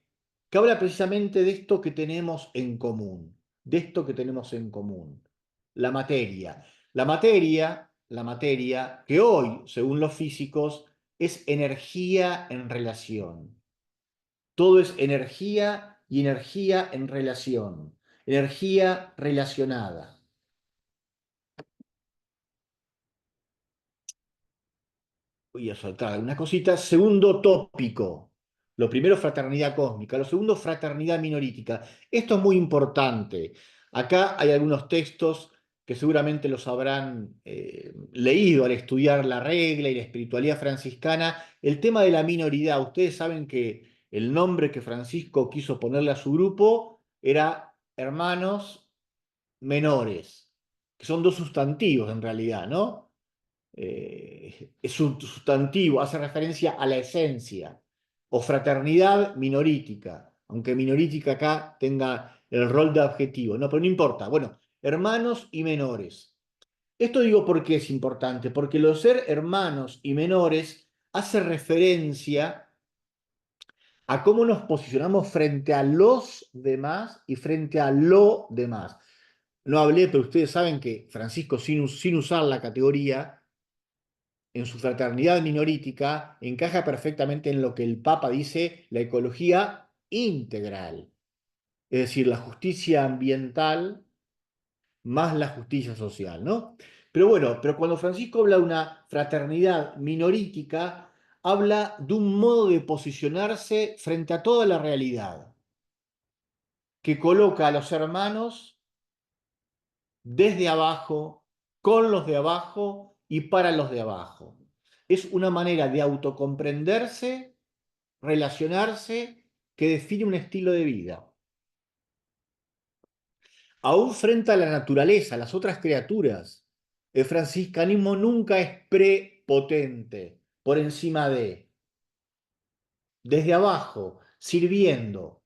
S2: que habla precisamente de esto que tenemos en común, de esto que tenemos en común, la materia. La materia que hoy, según los físicos, es energía en relación. Todo es energía y energía en relación, energía relacionada. Voy a soltar algunas cositas. Segundo tópico. Lo primero, fraternidad cósmica. Lo segundo, fraternidad minorítica. Esto es muy importante. Acá hay algunos textos que seguramente los habrán leído al estudiar la regla y la espiritualidad franciscana. El tema de la minoridad. Ustedes saben que el nombre que Francisco quiso ponerle a su grupo era hermanos menores, que son dos sustantivos en realidad, ¿no? Es un sustantivo, hace referencia a la esencia, o fraternidad minorítica, aunque minorítica acá tenga el rol de adjetivo, no, pero no importa. Bueno, hermanos y menores. Esto digo porque es importante, porque lo de ser hermanos y menores hace referencia a cómo nos posicionamos frente a los demás y frente a lo demás. No hablé, pero ustedes saben que Francisco, sin usar la categoría, en su fraternidad minorítica, encaja perfectamente en lo que el Papa dice, la ecología integral, es decir, la justicia ambiental más la justicia social, ¿no? Pero bueno, pero cuando Francisco habla de una fraternidad minorítica, habla de un modo de posicionarse frente a toda la realidad, que coloca a los hermanos desde abajo, con los de abajo y para los de abajo. Es una manera de autocomprenderse, relacionarse, que define un estilo de vida. Aún frente a la naturaleza, a las otras criaturas, el franciscanismo nunca es prepotente, por encima de, desde abajo, sirviendo.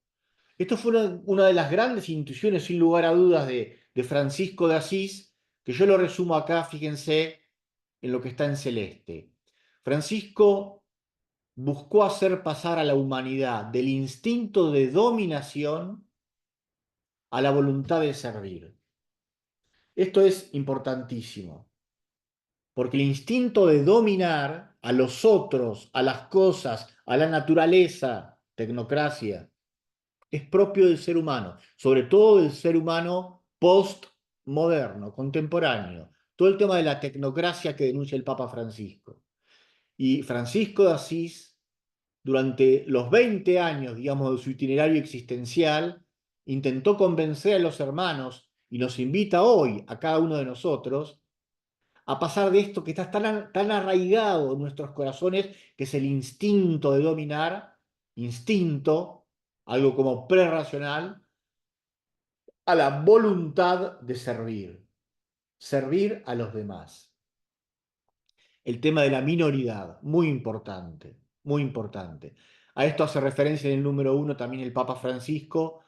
S2: Esto fue una de las grandes intuiciones, sin lugar a dudas, de Francisco de Asís, que yo lo resumo acá, fíjense, en lo que está en celeste. Francisco buscó hacer pasar a la humanidad del instinto de dominación a la voluntad de servir. Esto es importantísimo, porque el instinto de dominar a los otros, a las cosas, a la naturaleza, tecnocracia, es propio del ser humano, sobre todo del ser humano postmoderno, contemporáneo. Todo el tema de la tecnocracia que denuncia el Papa Francisco. Y Francisco de Asís, durante los 20 años, digamos, de su itinerario existencial, intentó convencer a los hermanos y nos invita hoy a cada uno de nosotros a pasar de esto que está tan arraigado en nuestros corazones, que es el instinto de dominar, instinto, algo como prerracional, a la voluntad de servir, servir a los demás. El tema de la minoridad, muy importante, muy importante. A esto hace referencia en el número 1 también el Papa Francisco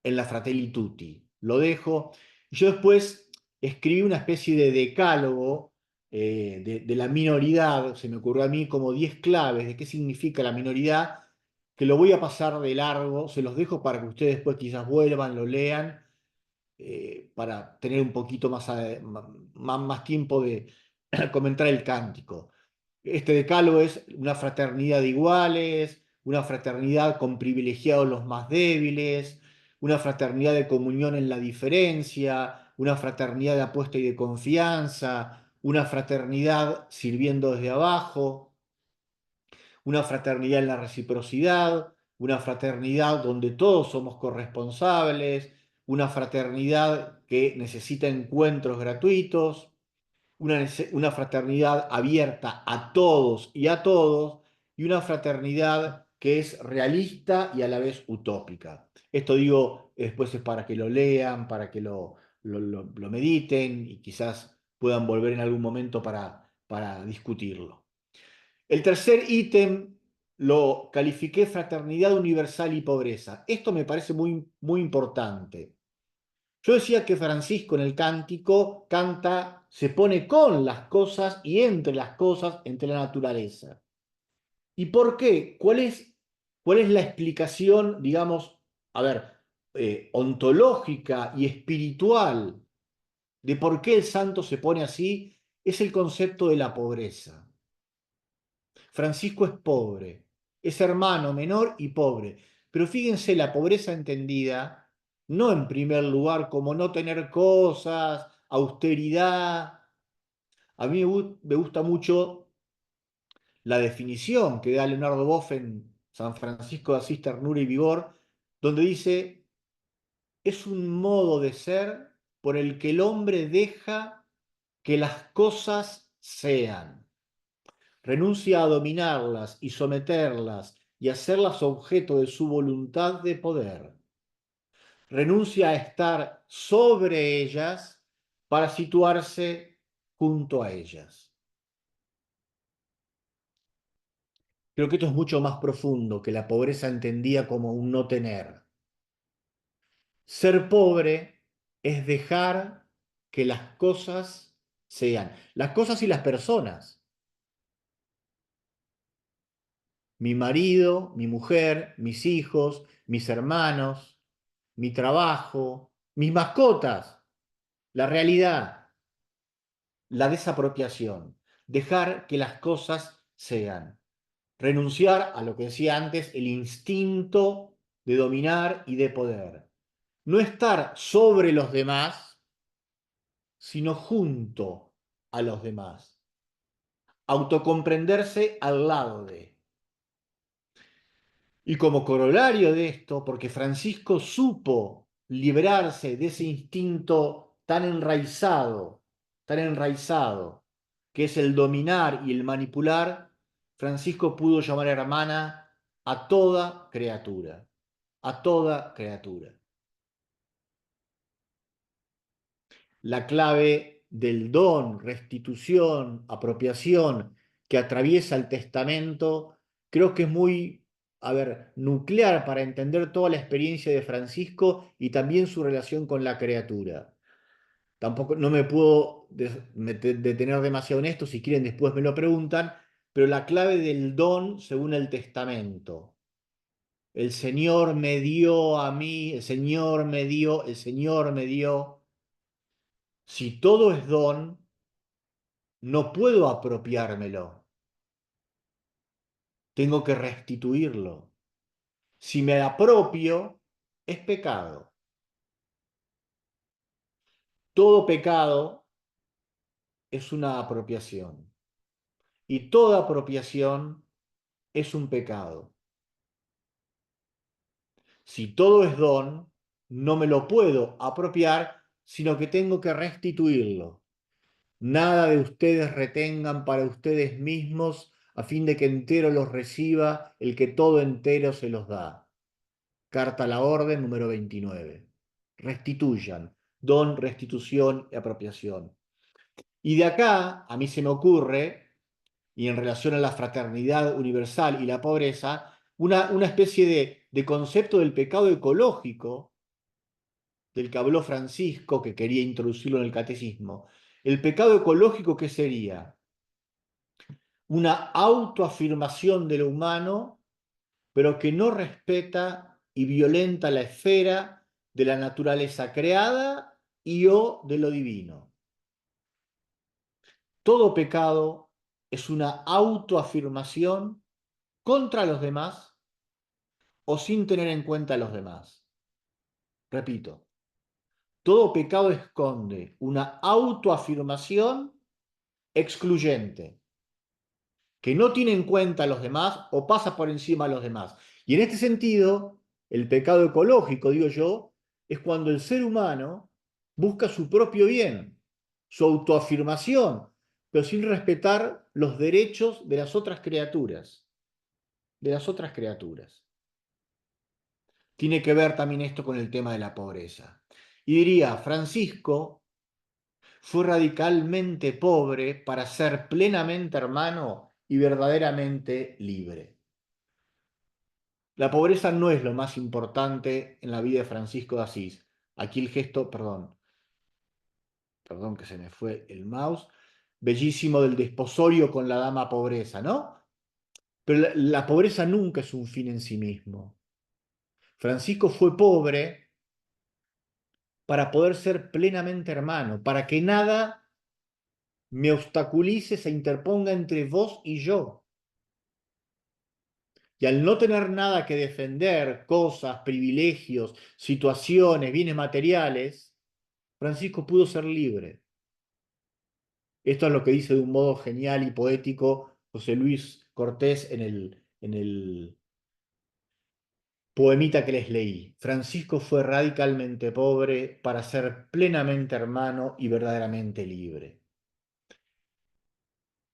S2: en la Fratelli Tutti. Lo dejo. Yo después escribí una especie de decálogo de la minoridad, se me ocurrió a mí como 10 claves de qué significa la minoridad, que lo voy a pasar de largo, se los dejo para que ustedes después quizás vuelvan, lo lean, para tener un poquito más tiempo de comentar el cántico. Este decálogo es una fraternidad de iguales, una fraternidad con privilegiados los más débiles, una fraternidad de comunión en la diferencia, una fraternidad de apuesta y de confianza, una fraternidad sirviendo desde abajo, una fraternidad en la reciprocidad, una fraternidad donde todos somos corresponsables, una fraternidad que necesita encuentros gratuitos, una fraternidad abierta a todos y a todos, y una fraternidad que es realista y a la vez utópica. Esto digo, después es para que lo lean, para que lo mediten y quizás puedan volver en algún momento para discutirlo. El tercer ítem lo califiqué fraternidad universal y pobreza. Esto me parece muy, muy importante. Yo decía que Francisco en el cántico canta, se pone con las cosas y entre las cosas, entre la naturaleza. ¿Y por qué? ¿Cuál es la explicación, digamos, a ver, ontológica y espiritual de por qué el santo se pone así? Es el concepto de la pobreza. Francisco es pobre, es hermano menor y pobre. Pero fíjense la pobreza entendida, no en primer lugar como no tener cosas, austeridad. A mí me gusta mucho la definición que da Leonardo Boff en San Francisco de Asís, Ternura y Vigor, donde dice, es un modo de ser por el que el hombre deja que las cosas sean. Renuncia a dominarlas y someterlas y hacerlas objeto de su voluntad de poder. Renuncia a estar sobre ellas para situarse junto a ellas. Creo que esto es mucho más profundo que la pobreza entendida como un no tener. Ser pobre es dejar que las cosas sean, las cosas y las personas. Mi marido, mi mujer, mis hijos, mis hermanos, mi trabajo, mis mascotas, la realidad, la desapropiación, dejar que las cosas sean, renunciar a lo que decía antes, el instinto de dominar y de poder, no estar sobre los demás, sino junto a los demás, autocomprenderse al lado de. Y como corolario de esto, porque Francisco supo liberarse de ese instinto tan enraizado, que es el dominar y el manipular, Francisco pudo llamar hermana a toda criatura, a toda criatura. La clave del don, restitución, apropiación que atraviesa el testamento, creo que es muy, a ver, nuclear para entender toda la experiencia de Francisco y también su relación con la criatura. Tampoco, no me puedo detener demasiado en esto, si quieren después me lo preguntan, pero la clave del don según el testamento. El Señor me dio a mí, el Señor me dio, el Señor me dio. Si todo es don, no puedo apropiármelo, tengo que restituirlo. Si me apropio, es pecado. Todo pecado es una apropiación y toda apropiación es un pecado. Si todo es don, no me lo puedo apropiar, sino que tengo que restituirlo. Nada de ustedes retengan para ustedes mismos, a fin de que entero los reciba el que todo entero se los da. Carta a la Orden número 29. Restituyan, don, restitución y apropiación. Y de acá, a mí se me ocurre, y en relación a la fraternidad universal y la pobreza, una especie de concepto del pecado ecológico del que habló Francisco, que quería introducirlo en el catecismo. El pecado ecológico, ¿qué sería? Una autoafirmación de lo humano, pero que no respeta y violenta la esfera de la naturaleza creada y o de lo divino. Todo pecado es una autoafirmación contra los demás o sin tener en cuenta a los demás. Repito, todo pecado esconde una autoafirmación excluyente, que no tiene en cuenta a los demás o pasa por encima de los demás. Y en este sentido, el pecado ecológico, digo yo, es cuando el ser humano busca su propio bien, su autoafirmación, pero sin respetar los derechos de las otras criaturas. de las otras criaturas. Tiene que ver también esto con el tema de la pobreza. Y diría, Francisco fue radicalmente pobre para ser plenamente hermano y verdaderamente libre. La pobreza no es lo más importante en la vida de Francisco de Asís. Aquí el gesto, perdón que se me fue el mouse, bellísimo del desposorio con la dama pobreza, ¿no? Pero la pobreza nunca es un fin en sí mismo. Francisco fue pobre para poder ser plenamente hermano, para que nada me obstaculice, se interponga entre vos y yo. Y al no tener nada que defender, cosas, privilegios, situaciones, bienes materiales, Francisco pudo ser libre. Esto es lo que dice de un modo genial y poético José Luis Cortés en el poemita que les leí. Francisco fue radicalmente pobre para ser plenamente hermano y verdaderamente libre.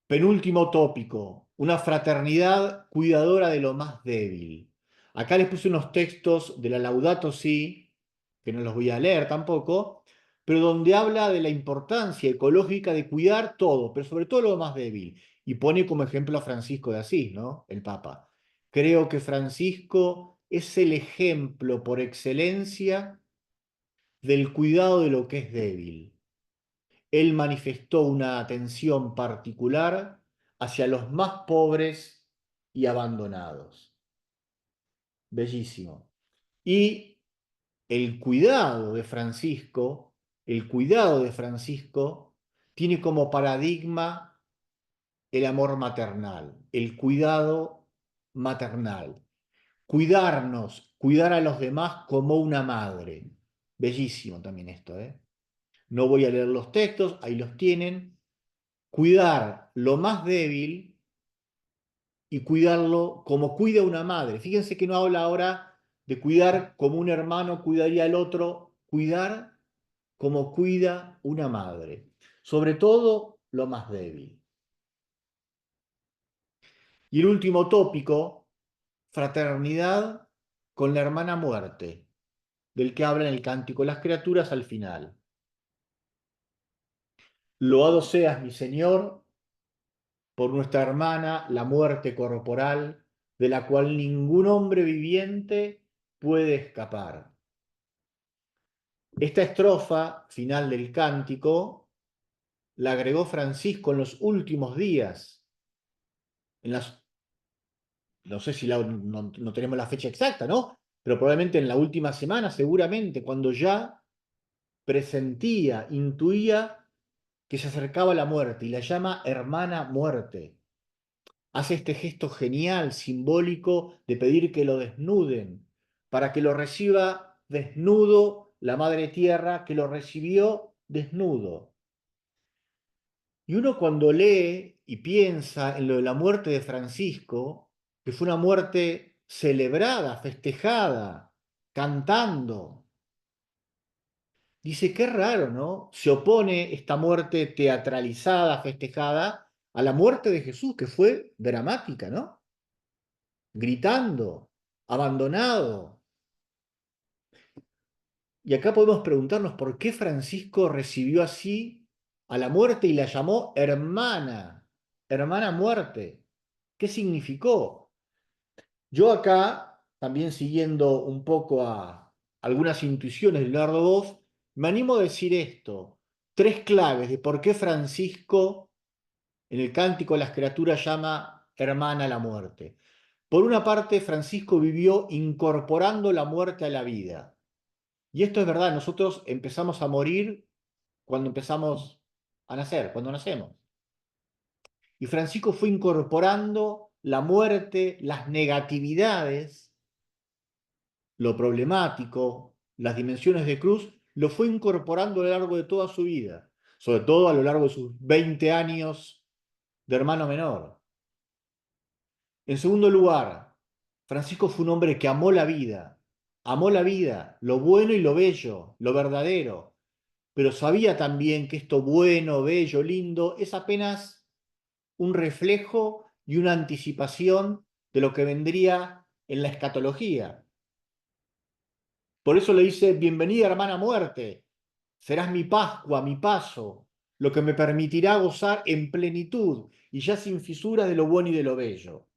S2: Penúltimo tópico, una fraternidad cuidadora de lo más débil. Acá les puse unos textos de la Laudato Si, que no los voy a leer tampoco, pero donde habla de la importancia ecológica de cuidar todo, pero sobre todo lo más débil. Y pone como ejemplo a Francisco de Asís, ¿no? El Papa. Creo que Francisco es el ejemplo por excelencia del cuidado de lo que es débil. Él manifestó una atención particular hacia los más pobres y abandonados. Bellísimo. Y el cuidado de Francisco tiene como paradigma el amor maternal, el cuidado maternal. Cuidarnos, cuidar a los demás como una madre. Bellísimo también esto, ¿eh? No voy a leer los textos, ahí los tienen. Cuidar lo más débil y cuidarlo como cuida una madre. Fíjense que no habla ahora de cuidar como un hermano cuidaría al otro, cuidar como cuida una madre. Sobre todo lo más débil. Y el último tópico, fraternidad con la hermana muerte, del que habla en el Cántico de las Criaturas al final. Loado seas, mi Señor, por nuestra hermana, la muerte corporal, de la cual ningún hombre viviente puede escapar. Esta estrofa final del cántico la agregó Francisco en los últimos días, en las, no sé si no tenemos la fecha exacta, ¿no? Pero probablemente en la última semana, seguramente, cuando ya presentía, intuía que se acercaba la muerte y la llama hermana muerte. Hace este gesto genial, simbólico, de pedir que lo desnuden, para que lo reciba desnudo la Madre Tierra, que lo recibió desnudo. Y uno cuando lee y piensa en lo de la muerte de Francisco, que fue una muerte celebrada, festejada, cantando, dice, qué raro, ¿no? Se opone esta muerte teatralizada, festejada, a la muerte de Jesús, que fue dramática, ¿no? Gritando, abandonado. Y acá podemos preguntarnos por qué Francisco recibió así a la muerte y la llamó hermana, hermana muerte. ¿Qué significó? Yo acá, también siguiendo un poco a algunas intuiciones de Leonardo Boff, me animo a decir esto, tres claves de por qué Francisco en el Cántico de las Criaturas llama hermana a la muerte. Por una parte, Francisco vivió incorporando la muerte a la vida. Y esto es verdad, nosotros empezamos a morir cuando empezamos a nacer, cuando nacemos. Y Francisco fue incorporando la muerte, las negatividades, lo problemático, las dimensiones de cruz, lo fue incorporando a lo largo de toda su vida, sobre todo a lo largo de sus 20 años de hermano menor. En segundo lugar, Francisco fue un hombre que amó la vida, lo bueno y lo bello, lo verdadero, pero sabía también que esto bueno, bello, lindo, es apenas un reflejo y una anticipación de lo que vendría en la escatología. Por eso le dice, bienvenida hermana muerte, serás mi Pascua, mi paso, lo que me permitirá gozar en plenitud y ya sin fisuras de lo bueno y de lo bello.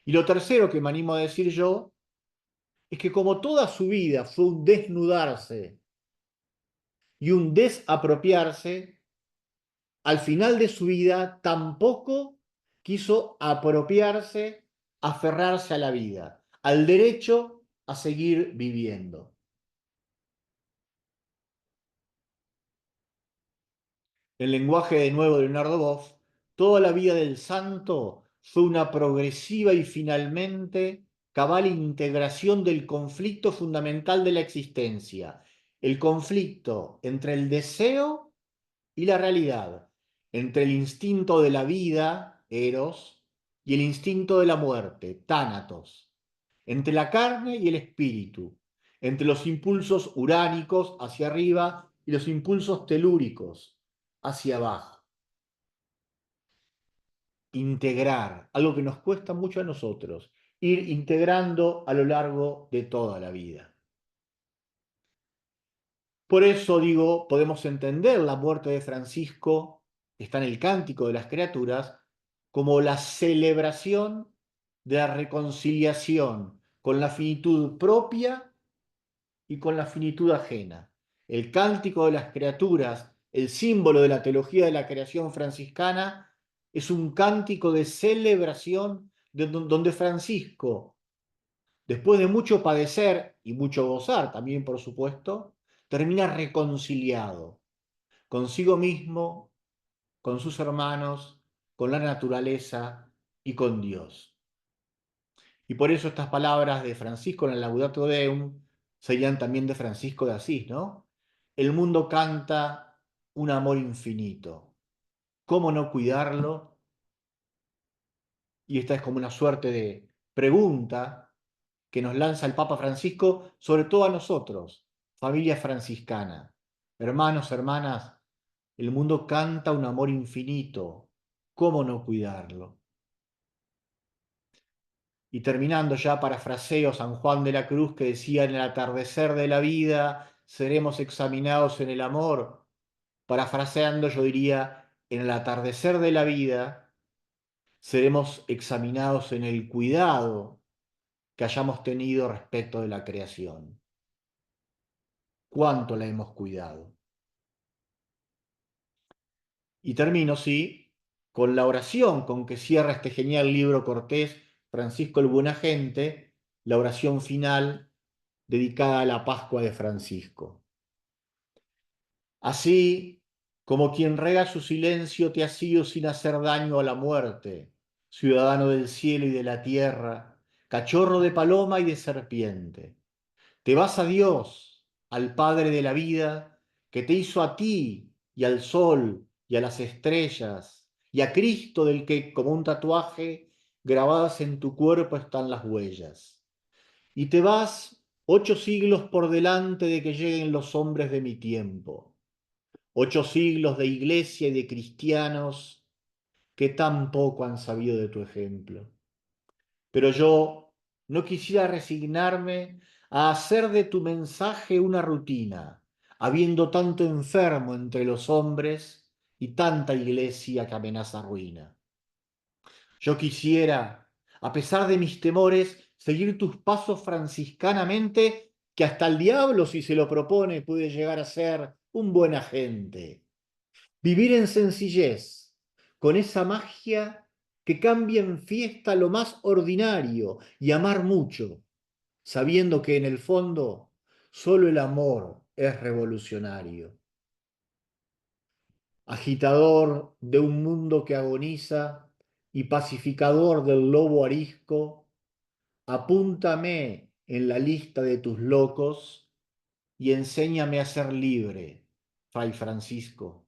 S2: Y lo tercero que me animo a decir yo es que como toda su vida fue un desnudarse y un desapropiarse, al final de su vida tampoco quiso apropiarse, aferrarse a la vida, al derecho a seguir viviendo. En el lenguaje de nuevo de Leonardo Boff, toda la vida del santo fue una progresiva y finalmente cabal integración del conflicto fundamental de la existencia, el conflicto entre el deseo y la realidad, entre el instinto de la vida, Eros, y el instinto de la muerte, Tánatos, entre la carne y el espíritu, entre los impulsos uránicos hacia arriba y los impulsos telúricos hacia abajo. Integrar, algo que nos cuesta mucho a nosotros, ir integrando a lo largo de toda la vida. Por eso digo, podemos entender la muerte de Francisco, está en el Cántico de las Criaturas, como la celebración de la reconciliación con la finitud propia y con la finitud ajena. El Cántico de las Criaturas, el símbolo de la teología de la creación franciscana, es un cántico de celebración donde Francisco, después de mucho padecer y mucho gozar también, por supuesto, termina reconciliado consigo mismo, con sus hermanos, con la naturaleza y con Dios. Y por eso estas palabras de Francisco en el Laudato Deum serían también de Francisco de Asís, ¿no? El mundo canta un amor infinito. ¿Cómo no cuidarlo? Y esta es como una suerte de pregunta que nos lanza el Papa Francisco, sobre todo a nosotros, familia franciscana. Hermanos, hermanas, el mundo canta un amor infinito. ¿Cómo no cuidarlo? Y terminando ya, parafraseo San Juan de la Cruz que decía, en el atardecer de la vida seremos examinados en el amor. Parafraseando yo diría, en el atardecer de la vida seremos examinados en el cuidado que hayamos tenido respecto de la creación. ¿Cuánto la hemos cuidado? Y termino, sí, con la oración con que cierra este genial libro Cortés, Francisco el Buena Gente, la oración final dedicada a la Pascua de Francisco. Así como quien rega su silencio te ha sido sin hacer daño a la muerte, ciudadano del cielo y de la tierra, cachorro de paloma y de serpiente. Te vas a Dios, al Padre de la vida, que te hizo a ti y al sol y a las estrellas, y a Cristo del que, como un tatuaje, grabadas en tu cuerpo están las huellas. Y te vas 8 siglos por delante de que lleguen los hombres de mi tiempo. 8 siglos de iglesia y de cristianos que tan poco han sabido de tu ejemplo. Pero yo no quisiera resignarme a hacer de tu mensaje una rutina, habiendo tanto enfermo entre los hombres y tanta iglesia que amenaza ruina. Yo quisiera, a pesar de mis temores, seguir tus pasos franciscanamente, que hasta el diablo, si se lo propone, puede llegar a ser un buen agente. Vivir en sencillez, con esa magia que cambia en fiesta lo más ordinario y amar mucho, sabiendo que en el fondo solo el amor es revolucionario. Agitador de un mundo que agoniza y pacificador del lobo arisco, apúntame en la lista de tus locos y enséñame a ser libre, Fray Francisco.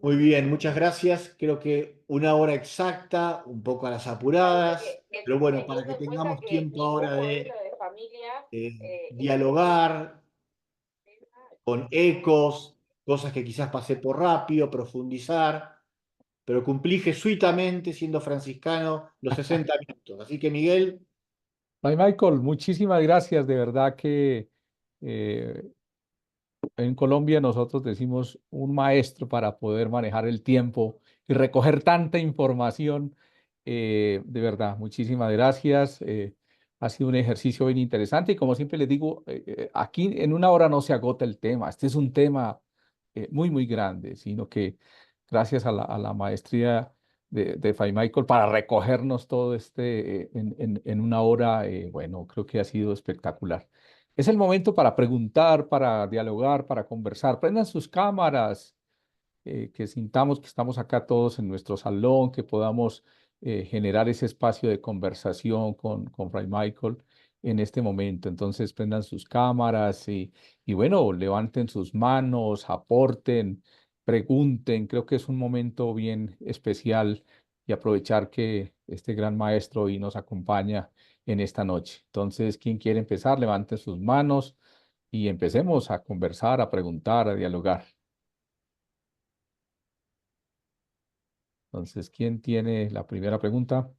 S2: Muy bien, muchas gracias. Creo que una hora exacta, un poco a las apuradas, pero bueno, para que
S3: teniendo en cuenta
S2: tengamos
S3: que
S2: tiempo
S3: ningún
S2: ahora
S3: modelo
S2: de
S3: de familia es
S2: dialogar con ecos. cosas que quizás pasé por rápido, profundizar, pero cumplí jesuitamente siendo franciscano los 60 minutos. Así que Miguel,
S1: Ay, Michael, muchísimas gracias. De verdad que eh, en Colombia nosotros decimos un maestro para poder manejar el tiempo y recoger tanta información. De verdad, muchísimas gracias. Ha sido un ejercicio bien interesante y como siempre les digo, aquí en una hora no se agota el tema. Este es un tema muy, muy grande, sino que gracias a la maestría de Fray Michael para recogernos todo este en una hora, bueno, creo que ha sido espectacular. Es el momento para preguntar, para dialogar, para conversar. Prendan sus cámaras, que sintamos que estamos acá todos en nuestro salón, que podamos generar ese espacio de conversación con Fray Michael en este momento. Entonces, prendan sus cámaras y bueno, levanten sus manos, aporten, pregunten. Creo que es un momento bien especial y aprovechar que este gran maestro hoy nos acompaña en esta noche. Entonces, ¿quién quiere empezar? Levanten sus manos y empecemos a conversar, a preguntar, a dialogar. Entonces, ¿quién tiene la primera pregunta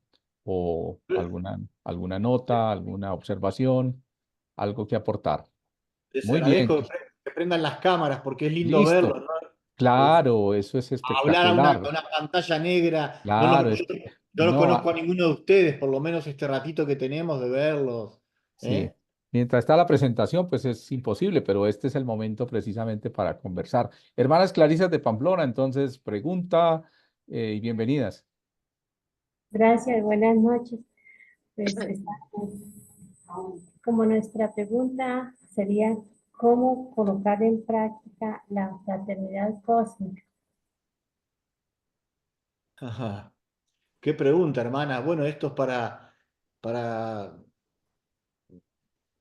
S1: o alguna nota, alguna observación, algo que aportar?
S2: les
S1: Muy bien,
S2: agradezco que prendan las cámaras porque es lindo verlos,
S1: listo.
S2: ¿no? Es
S1: Claro, eso es
S2: hablar a
S1: espectacular.
S2: una pantalla negra.
S1: Claro,
S2: Yo no
S1: no,
S2: conozco a ninguno de ustedes, por lo menos este ratito que tenemos de verlos.
S1: sí.
S2: ¿Eh?
S1: Mientras está la presentación, pues es imposible, pero este es el momento precisamente para conversar. Hermanas Clarisas de Pamplona, entonces pregunta y bienvenidas.
S3: Gracias, buenas noches. Como nuestra pregunta sería, ¿cómo colocar en práctica la fraternidad cósmica?
S2: Ajá. Qué pregunta, hermana. Bueno, esto es para,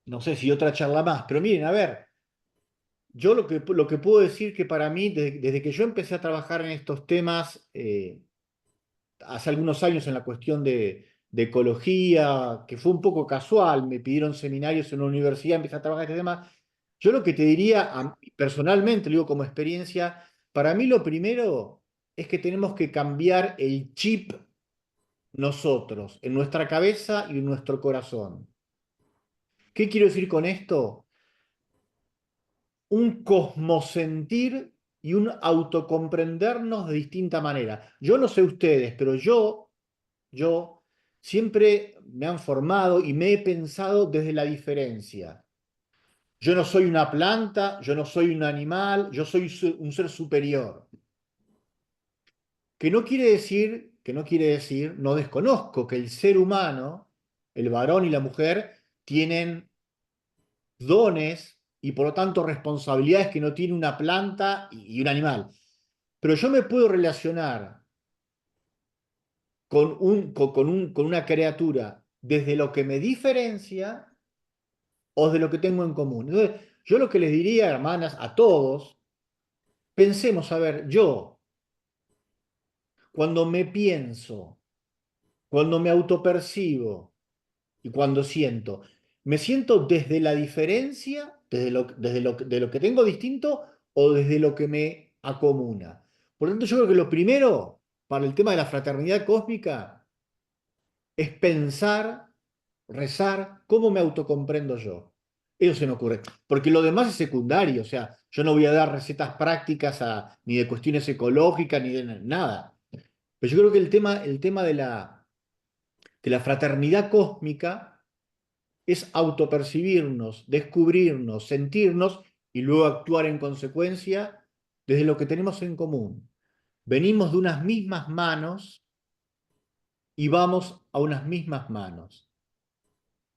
S2: no sé si otra charla más, pero miren, a ver, yo lo que puedo decir que para mí, desde que yo empecé a trabajar en estos temas, hace algunos años en la cuestión de ecología, que fue un poco casual, me pidieron seminarios en una universidad, empecé a trabajar en este tema. Yo lo que te diría, personalmente, lo digo como experiencia, para mí lo primero es que tenemos que cambiar el chip nosotros, en nuestra cabeza y en nuestro corazón. ¿Qué quiero decir con esto? Un cosmosentir y un autocomprendernos de distinta manera. Yo no sé ustedes, pero yo siempre me han formado y me he pensado desde la diferencia. Yo no soy una planta, yo no soy un animal, yo soy un ser superior. No desconozco que el ser humano, el varón y la mujer, tienen dones y por lo tanto responsabilidades que no tiene una planta y un animal. Pero yo me puedo relacionar con una criatura desde lo que me diferencia o de lo que tengo en común. Entonces, yo lo que les diría, hermanas, a todos, pensemos, a ver, yo, cuando me pienso, cuando me autopercibo y cuando siento, ¿me siento desde la diferencia, de lo que tengo distinto o desde lo que me acomuna? Por lo tanto, yo creo que lo primero para el tema de la fraternidad cósmica es pensar, rezar, cómo me autocomprendo yo. Eso se me ocurre. Porque lo demás es secundario, o sea, yo no voy a dar recetas prácticas ni de cuestiones ecológicas, ni de nada. Pero yo creo que el tema de la fraternidad cósmica es autopercibirnos, descubrirnos, sentirnos y luego actuar en consecuencia desde lo que tenemos en común. Venimos de unas mismas manos y vamos a unas mismas manos,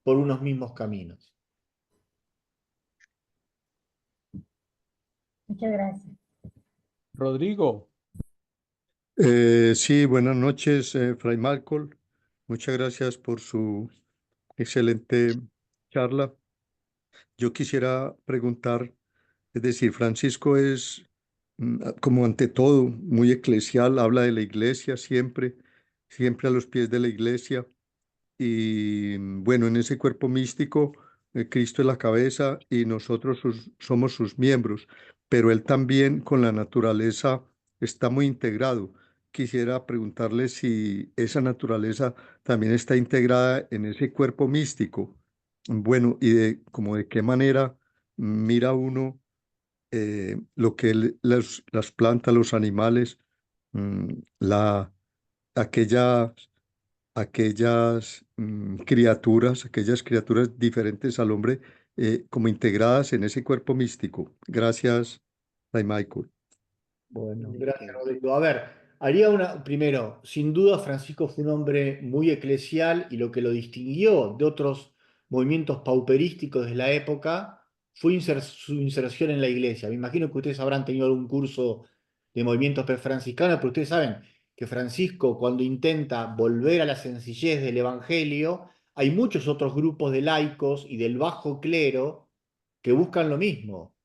S2: por unos mismos caminos.
S3: Muchas gracias.
S1: Rodrigo,
S4: Sí, buenas noches, Fray Michael. Muchas gracias por su excelente charla. Yo quisiera preguntar, es decir, Francisco es como ante todo muy eclesial, habla de la iglesia siempre, siempre a los pies de la iglesia. Y bueno, en ese cuerpo místico, Cristo es la cabeza y nosotros somos sus miembros. pero él también con la naturaleza está muy integrado. Quisiera preguntarle si esa naturaleza también está integrada en ese cuerpo místico. Bueno, y como de qué manera mira uno lo que las plantas, los animales, mm, la, aquellas, aquellas criaturas diferentes al hombre, como integradas en ese cuerpo místico. Gracias, Ray Michael.
S2: Bueno, gracias, Rodrigo. A ver, haría una, primero, sin duda Francisco fue un hombre muy eclesial y lo que lo distinguió de otros movimientos pauperísticos de la época fue su inserción en la iglesia. Me imagino que ustedes habrán tenido algún curso de movimientos prefranciscanos, pero ustedes saben que Francisco, cuando intenta volver a la sencillez del Evangelio, hay muchos otros grupos de laicos y del bajo clero que buscan lo mismo,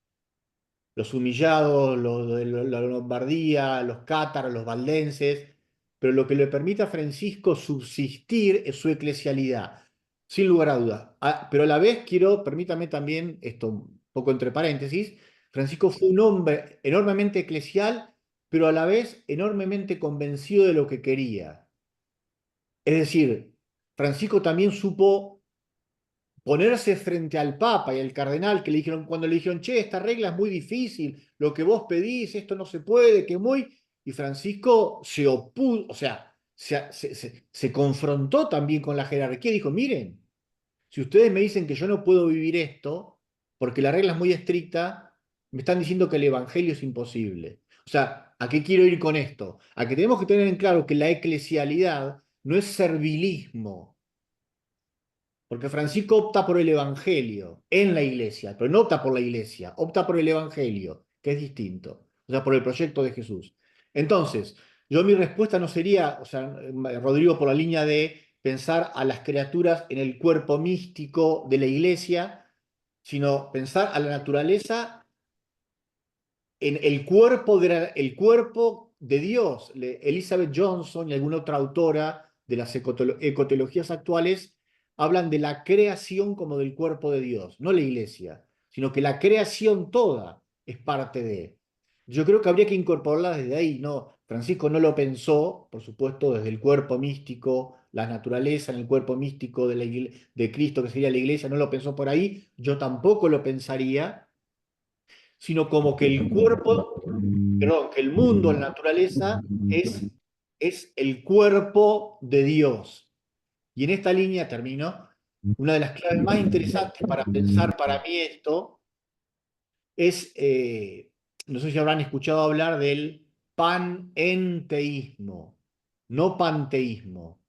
S2: los humillados, los de la Lombardía, los cátaros, los valdenses, pero lo que le permite a Francisco subsistir es su eclesialidad, sin lugar a dudas. Pero a la vez quiero, permítame también, esto un poco entre paréntesis, Francisco fue un hombre enormemente eclesial, pero a la vez enormemente convencido de lo que quería. Es decir, Francisco también supo ponerse frente al Papa y al cardenal que le dijeron, cuando le dijeron, che, esta regla es muy difícil, lo que vos pedís, esto no se puede, que muy... Y Francisco se opuso, o sea, se confrontó también con la jerarquía y dijo, miren, si ustedes me dicen que yo no puedo vivir esto, porque la regla es muy estricta, me están diciendo que el evangelio es imposible. O sea, ¿a qué quiero ir con esto? A que tenemos que tener en claro que la eclesialidad no es servilismo, porque Francisco opta por el Evangelio en la iglesia, pero no opta por la iglesia, opta por el Evangelio, que es distinto, o sea, por el proyecto de Jesús. Entonces, yo mi respuesta no sería, o sea, Rodrigo, por la línea de pensar a las criaturas en el cuerpo místico de la iglesia, sino pensar a la naturaleza en el cuerpo de Dios. Elizabeth Johnson y alguna otra autora de las ecoteologías actuales hablan de la creación como del cuerpo de Dios, no la iglesia, sino que la creación toda es parte de. Yo creo que habría que incorporarla desde ahí, ¿no? Francisco no lo pensó, por supuesto, desde el cuerpo místico, la naturaleza en el cuerpo místico de Cristo, que sería la iglesia, no lo pensó por ahí, yo tampoco lo pensaría, sino como que el cuerpo, perdón, que el mundo, la naturaleza, es el cuerpo de Dios. Y en esta línea termino. Una de las claves más interesantes para pensar para mí esto es, no sé si habrán escuchado hablar del panenteísmo, no panteísmo.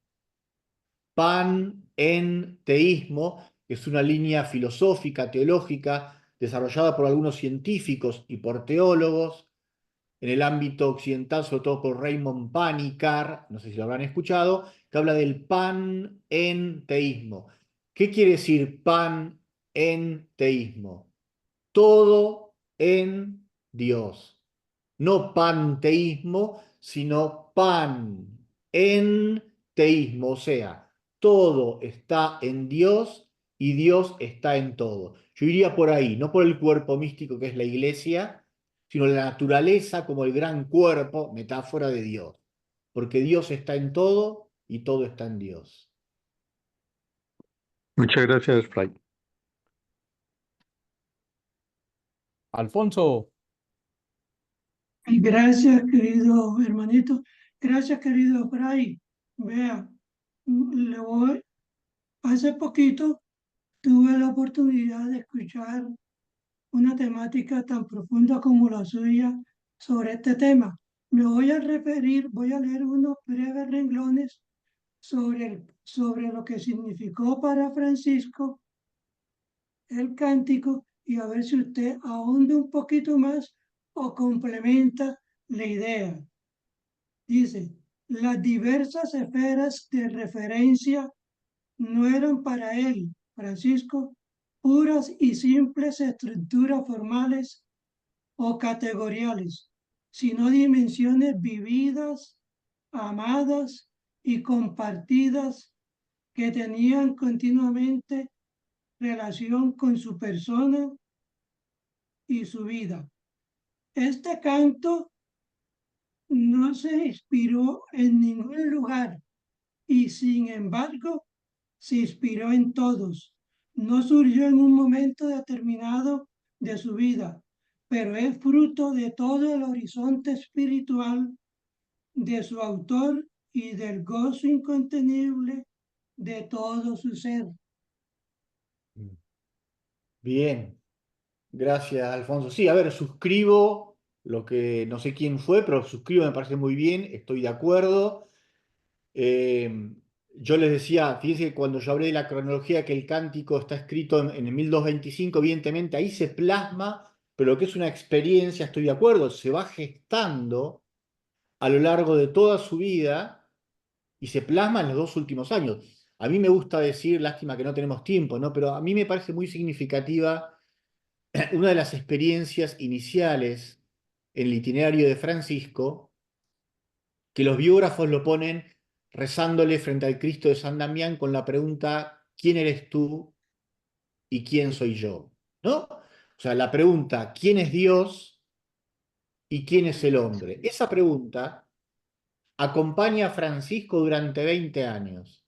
S2: Panenteísmo es una línea filosófica, teológica, desarrollada por algunos científicos y por teólogos en el ámbito occidental, sobre todo por Raymond Panikkar, no sé si lo habrán escuchado, que habla del panenteísmo. ¿Qué quiere decir panenteísmo? Todo en Dios. No panteísmo, sino panenteísmo, o sea, todo está en Dios y Dios está en todo. Yo iría por ahí, no por el cuerpo místico que es la iglesia, sino la naturaleza como el gran cuerpo, metáfora de Dios. Porque Dios está en todo y todo está en Dios.
S4: Muchas gracias, Fray.
S1: Alfonso,
S5: Gracias, querido hermanito. Gracias, querido Fray. Vea, hace poquito tuve la oportunidad de escuchar una temática tan profunda como la suya sobre este tema. Me voy a referir, voy a leer unos breves renglones sobre lo que significó para Francisco el cántico y a ver si usted ahonda un poquito más o complementa la idea. Dice, las diversas esferas de referencia no eran para él, Francisco, puras y simples estructuras formales o categoriales, sino dimensiones vividas, amadas y compartidas que tenían continuamente relación con su persona y su vida. Este canto no se inspiró en ningún lugar y sin embargo se inspiró en todos. No surgió en un momento determinado de su vida, pero es fruto de todo el horizonte espiritual de su autor y del gozo incontenible de todo su ser.
S2: Bien, gracias, Alfonso. Sí, a ver, suscribo lo que no sé quién fue, pero suscribo, me parece muy bien, estoy de acuerdo. Eh, yo les decía, fíjense que cuando yo hablé de la cronología, que el cántico está escrito en el 1225, evidentemente ahí se plasma, pero lo que es una experiencia, estoy de acuerdo, se va gestando a lo largo de toda su vida y se plasma en los 2 últimos años. A mí me gusta decir, lástima que no tenemos tiempo, ¿no? Pero a mí me parece muy significativa una de las experiencias iniciales en el itinerario de Francisco, que los biógrafos lo ponen rezándole frente al Cristo de San Damián con la pregunta, ¿quién eres tú y quién soy yo? ¿No? O sea, la pregunta, ¿quién es Dios y quién es el hombre? Esa pregunta acompaña a Francisco durante 20 años.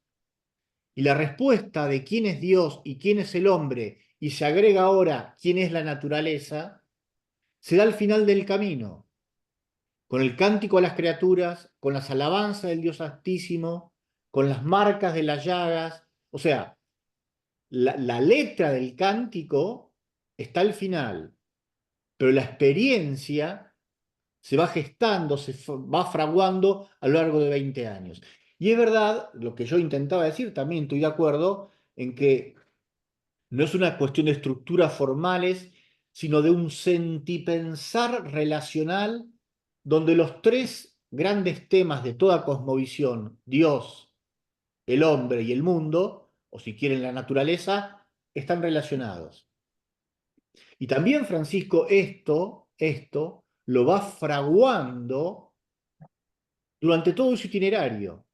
S2: Y la respuesta de quién es Dios y quién es el hombre, y se agrega ahora quién es la naturaleza, se da al final del camino, con el cántico a las criaturas, con las alabanzas del Dios Altísimo, con las marcas de las llagas. O sea, la letra del cántico está al final, pero la experiencia se va gestando, va fraguando a lo largo de 20 años. Y es verdad, lo que yo intentaba decir, también estoy de acuerdo en que no es una cuestión de estructuras formales, sino de un sentipensar relacional donde los tres grandes temas de toda cosmovisión, Dios, el hombre y el mundo, o si quieren la naturaleza, están relacionados. Y también Francisco esto lo va fraguando durante todo su itinerario.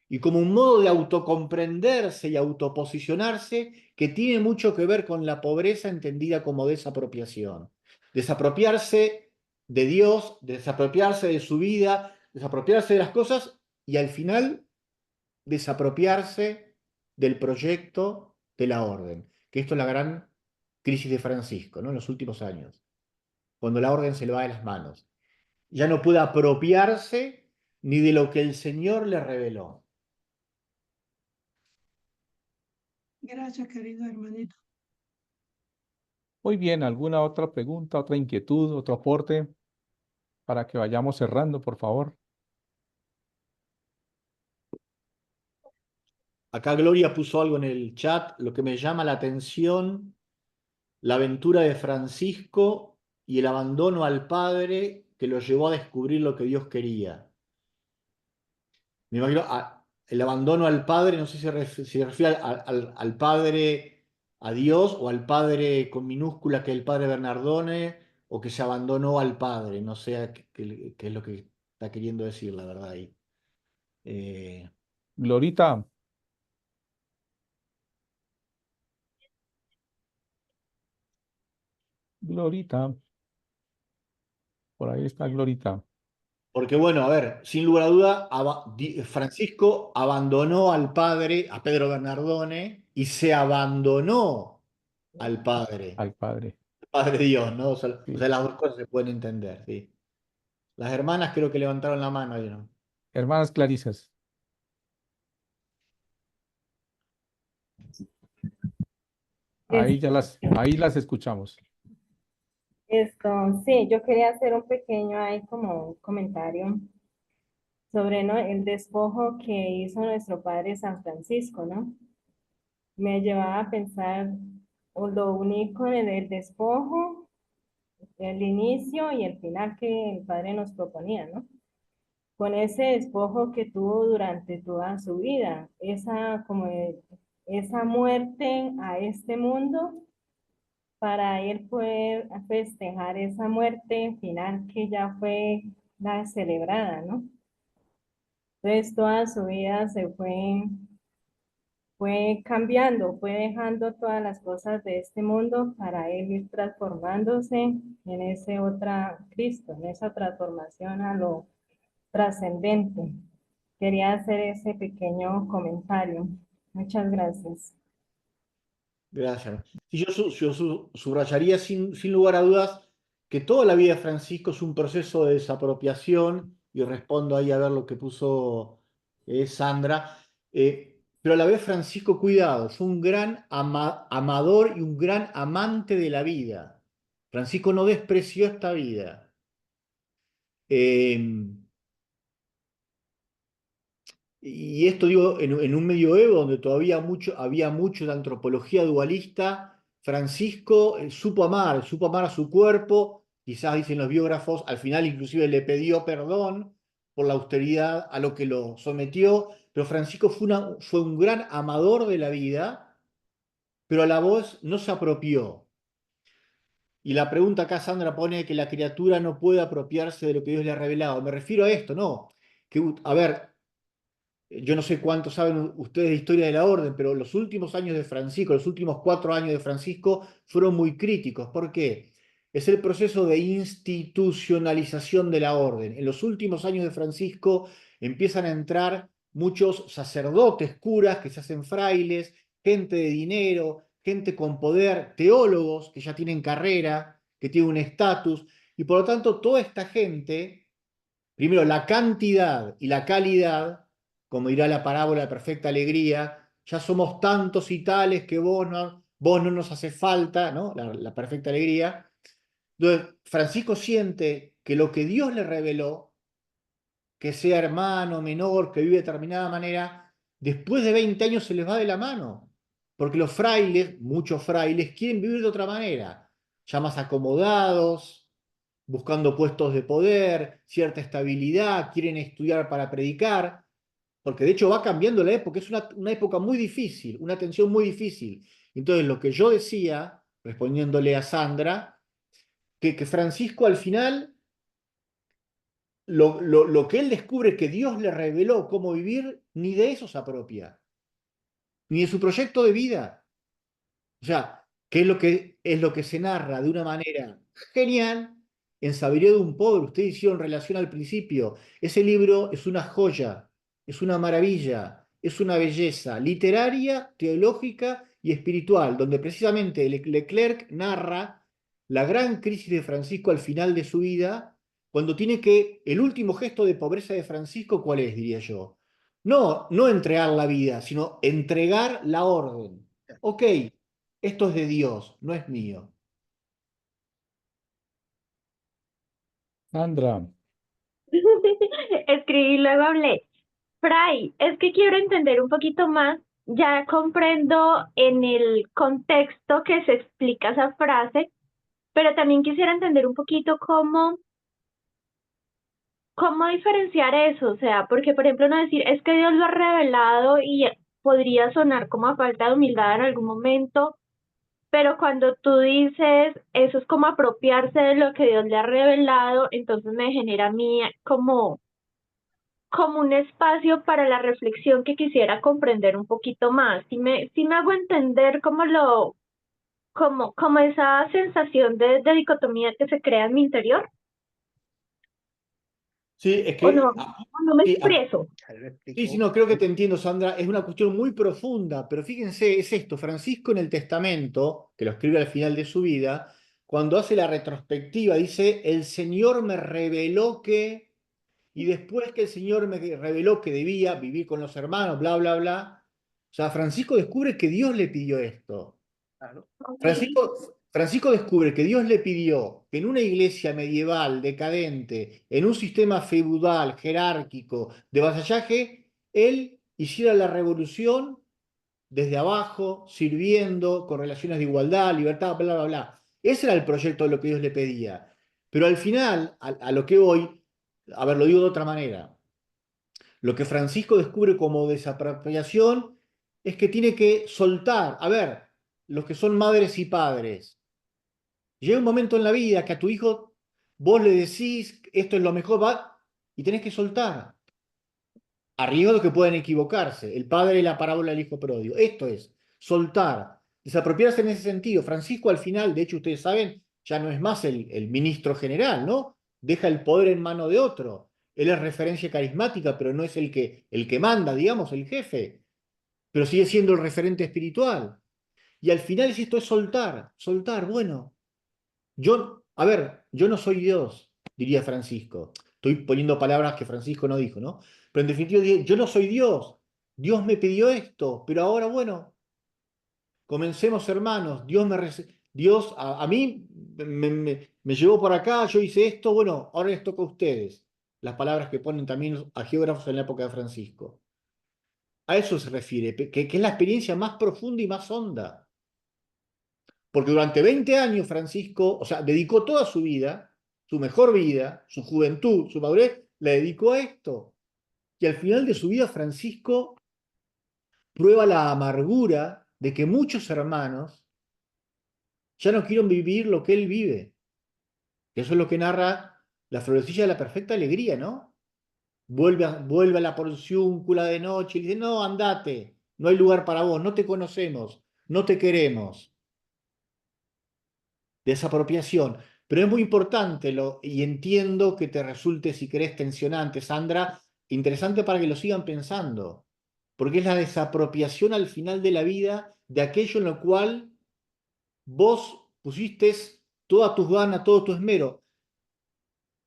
S2: Y como un modo de autocomprenderse y autoposicionarse que tiene mucho que ver con la pobreza entendida como desapropiación. Desapropiarse de Dios, desapropiarse de su vida, desapropiarse de las cosas y al final desapropiarse del proyecto de la orden. Que esto es la gran crisis de Francisco, ¿no? En los últimos años, cuando la orden se le va de las manos. Ya no puede apropiarse ni de lo que el Señor le reveló.
S5: Gracias, querido hermanito.
S1: Muy bien, ¿alguna otra pregunta, otra inquietud, otro aporte para que vayamos cerrando, por favor?
S2: Acá Gloria puso algo en el chat, lo que me llama la atención, la aventura de Francisco y el abandono al Padre que lo llevó a descubrir lo que Dios quería. Me imagino el abandono al Padre, no sé si se refiere al Padre, a Dios, o al Padre con minúscula que es el Padre Bernardone, o que se abandonó al Padre, no sé qué es lo que está queriendo decir, la verdad ahí. Eh,
S1: Glorita, Glorita, por ahí está Glorita.
S2: Porque bueno, a ver, sin lugar a duda, Francisco abandonó al padre, a Pedro Bernardone, y se abandonó
S1: Al Padre.
S2: al Padre Dios, ¿no? O
S1: Sí.
S2: sea, las dos cosas se pueden entender, ¿sí? Las hermanas creo que levantaron la mano ahí, ¿no?
S1: Hermanas Clarisas,
S3: Es-
S1: ahí las escuchamos.
S3: sí, yo quería hacer un pequeño ahí como comentario sobre, ¿no?, el despojo que hizo nuestro padre San Francisco, ¿no? Me llevaba a pensar o lo único del despojo, el inicio y el final que el padre nos proponía, ¿no? Con ese despojo que tuvo durante toda su vida, esa muerte a este mundo para él poder festejar esa muerte final que ya fue la celebrada, ¿no? Entonces toda su vida se fue fue cambiando, fue dejando todas las cosas de este mundo para él ir transformándose en ese otra Cristo, en esa transformación a lo trascendente. Quería hacer ese pequeño comentario. Muchas gracias.
S2: Gracias. Y yo subrayaría sin lugar a dudas que toda la vida de Francisco es un proceso de desapropiación, y respondo ahí a ver lo que puso Sandra, pero a la vez Francisco, cuidado, fue un gran amador y un gran amante de la vida. Francisco no despreció esta vida. Eh, Y esto digo, en un medioevo donde todavía había mucho de antropología dualista, Francisco supo amar a su cuerpo, quizás dicen los biógrafos, al final inclusive le pidió perdón por la austeridad a lo que lo sometió, pero Francisco fue un gran amador de la vida, pero a la voz no se apropió. Y la pregunta acá Sandra pone que la criatura no puede apropiarse de lo que Dios le ha revelado. Me refiero a esto, ¿no? Que, a ver, yo no sé cuánto saben ustedes de historia de la orden, pero los últimos años de Francisco, los últimos 4 años de Francisco fueron muy críticos. ¿Por qué? Es el proceso de institucionalización de la orden. En los últimos años de Francisco empiezan a entrar muchos sacerdotes, curas que se hacen frailes, gente de dinero, gente con poder, teólogos que ya tienen carrera, que tienen un estatus, y por lo tanto toda esta gente, primero la cantidad y la calidad, como dirá la parábola de perfecta alegría, ya somos tantos y tales que vos no nos hace falta, ¿no? La perfecta alegría. Entonces, Francisco siente que lo que Dios le reveló, que sea hermano, menor, que vive de determinada manera, después de 20 años se les va de la mano. Porque los frailes, muchos frailes, quieren vivir de otra manera, ya más acomodados, buscando puestos de poder, cierta estabilidad, quieren estudiar para predicar, porque de hecho va cambiando la época, es una época muy difícil, una tensión muy difícil. Entonces, lo que yo decía, respondiéndole a Sandra, que Francisco al final, lo que él descubre que Dios le reveló cómo vivir, ni de eso se apropia, ni de su proyecto de vida. O sea, que es lo que se narra de una manera genial en Sabiduría de un Pobre. Ustedes hicieron relación al principio. Ese libro es una joya, es una maravilla, es una belleza literaria, teológica y espiritual, donde precisamente Leclerc narra la gran crisis de Francisco al final de su vida, cuando tiene el último gesto de pobreza de Francisco, ¿cuál es, diría yo? No entregar la vida, sino entregar la orden. Ok, esto es de Dios, no es mío.
S1: Sandra,
S6: Escribí y luego hablé. Fray, es que quiero entender un poquito más. Ya comprendo en el contexto que se explica esa frase, pero también quisiera entender un poquito cómo diferenciar eso. O sea, porque por ejemplo no decir, es que Dios lo ha revelado y podría sonar como a falta de humildad en algún momento, pero cuando tú dices, eso es como apropiarse de lo que Dios le ha revelado, entonces me genera a mí como un espacio para la reflexión que quisiera comprender un poquito más. Si me hago entender como esa sensación de dicotomía que se crea en mi interior,
S2: Sí, es
S6: o no,
S2: que
S6: o no me
S2: sí,
S6: expreso.
S2: sí, no, creo que te entiendo, Sandra. Es una cuestión muy profunda, pero fíjense, es esto. Francisco en el Testamento, que lo escribe al final de su vida, cuando hace la retrospectiva, dice, el Señor me reveló que, y después que el Señor me reveló que debía vivir con los hermanos, bla, bla, bla. O sea, Francisco descubre que Dios le pidió esto. Francisco descubre que Dios le pidió que en una iglesia medieval, decadente, en un sistema feudal, jerárquico, de vasallaje, él hiciera la revolución desde abajo, sirviendo, con relaciones de igualdad, libertad, bla, bla, bla. Ese era el proyecto de lo que Dios le pedía. Pero al final, a lo que voy, a ver, lo digo de otra manera. Lo que Francisco descubre como desapropiación es que tiene que soltar. A ver, los que son madres y padres, llega un momento en la vida que a tu hijo vos le decís, esto es lo mejor, va, y tenés que soltar. a riesgo de que puedan equivocarse. El padre de la parábola del hijo pródigo. Esto es, soltar, desapropiarse en ese sentido. Francisco al final, de hecho ustedes saben, ya no es más el ministro general, ¿no? Deja el poder en mano de otro. Él es referencia carismática, pero no es el que manda, digamos, el jefe, pero sigue siendo el referente espiritual. Y al final es esto, es soltar, soltar, bueno, a ver, yo no soy Dios, diría Francisco. Estoy poniendo palabras que Francisco no dijo, ¿no? Pero en definitiva, yo no soy Dios. Dios me pidió esto, pero ahora, bueno, comencemos, hermanos. Dios a mí me llevó por acá, yo hice esto, bueno, ahora les toca a ustedes. Las palabras que ponen también a geógrafos en la época de Francisco. A eso se refiere, que es la experiencia más profunda y más honda. Porque durante 20 años Francisco, o sea, dedicó toda su vida, su mejor vida, su juventud, su madurez, la dedicó a esto. Y al final de su vida Francisco prueba la amargura de que muchos hermanos ya no quieren vivir lo que él vive. Eso es lo que narra la florecilla de la perfecta alegría, ¿no? Vuelve a la porciúncula de noche y dice, no, andate, no hay lugar para vos, no te conocemos, no te queremos. Desapropiación. Pero es muy importante y entiendo que te resulte, si querés, tensionante, Sandra, interesante para que lo sigan pensando, porque es la desapropiación al final de la vida de aquello en lo cual vos pusiste todas tus ganas, todo tu esmero.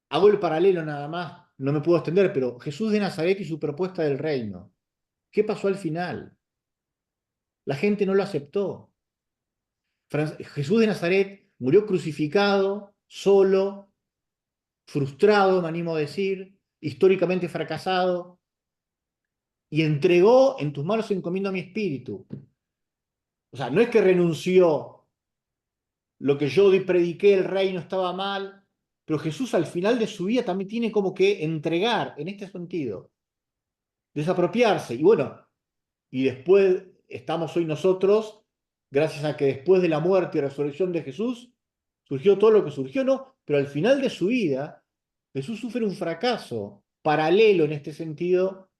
S2: Hago el paralelo nada más, no me puedo extender, pero Jesús de Nazaret y su propuesta del reino. ¿Qué pasó al final? La gente no lo aceptó. Jesús de Nazaret murió crucificado, solo, frustrado, me animo a decir, históricamente fracasado, y entregó en tus manos encomiendo mi espíritu. O sea, no es que renunció, lo que yo prediqué, el reino estaba mal, pero Jesús al final de su vida también tiene como que entregar en este sentido, desapropiarse. Y bueno, y después estamos hoy nosotros, gracias a que después de la muerte y resurrección de Jesús, surgió todo lo que surgió, ¿no? Pero al final de su vida, Jesús sufre un fracaso paralelo en este sentido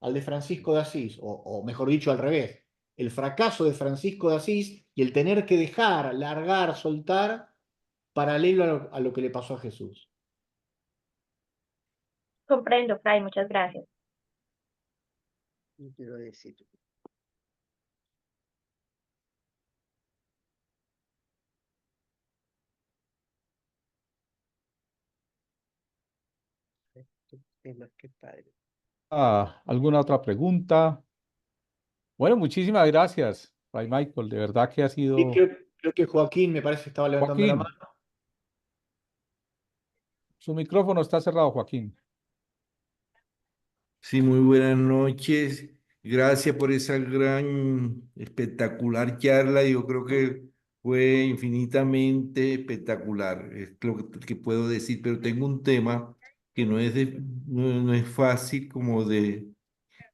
S2: al de Francisco de Asís, o mejor dicho, al revés. El fracaso de Francisco de Asís y el tener que dejar, largar, soltar, paralelo a lo que le pasó a Jesús.
S6: Comprendo, Fray, muchas gracias.
S7: Quiero decir, temas que padre.
S1: ¿Alguna otra pregunta? Bueno, muchísimas gracias, Ray Michael. De verdad que ha
S2: Y
S1: sido...
S2: creo que Joaquín me parece que estaba levantando la
S1: Joaquín,
S2: mano.
S1: su micrófono está cerrado, Joaquín.
S8: Sí, muy buenas noches. Gracias por esa gran, espectacular charla. Yo creo que fue infinitamente espectacular, es lo que puedo decir, pero tengo un tema que no es fácil como de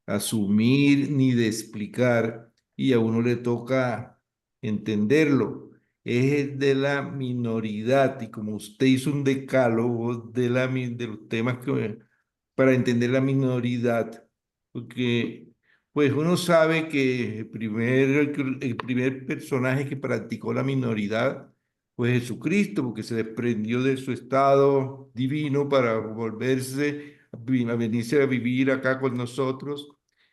S8: asumir ni de explicar y a uno le toca entenderlo. Es el de la minoridad y como usted hizo un decálogo de los temas que para entender la minoridad, porque pues uno sabe que el primer personaje que practicó la minoridad fue Jesucristo, porque se desprendió de su estado divino para volverse, a venirse a vivir acá con nosotros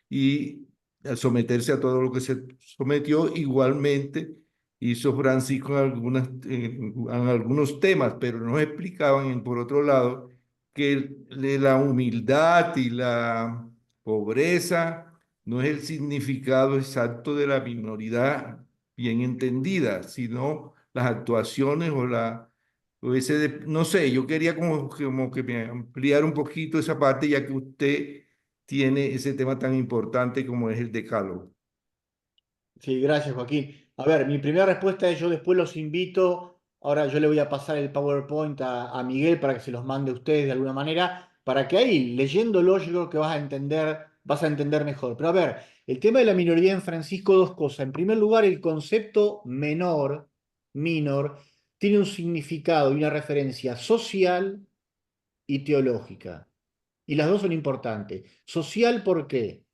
S8: y a someterse a todo lo que se sometió. Igualmente hizo Francisco en algunos temas, pero nos explicaban, por otro lado, que la humildad y la pobreza no es el significado exacto de la minoridad bien entendida, sino las actuaciones no sé, yo quería como que me ampliara un poquito esa parte, ya que usted tiene ese tema tan importante como es el decálogo.
S2: Sí, gracias, Joaquín. A ver, mi primera respuesta es yo después los invito, ahora yo le voy a pasar el PowerPoint a Miguel para que se los mande a ustedes de alguna manera, para que ahí, leyéndolo, yo creo que vas a entender mejor. Pero a ver, el tema de la minoría en Francisco, dos cosas. En primer lugar, el concepto minor, tiene un significado y una referencia social y teológica. y las dos son importantes. Social, ¿por qué?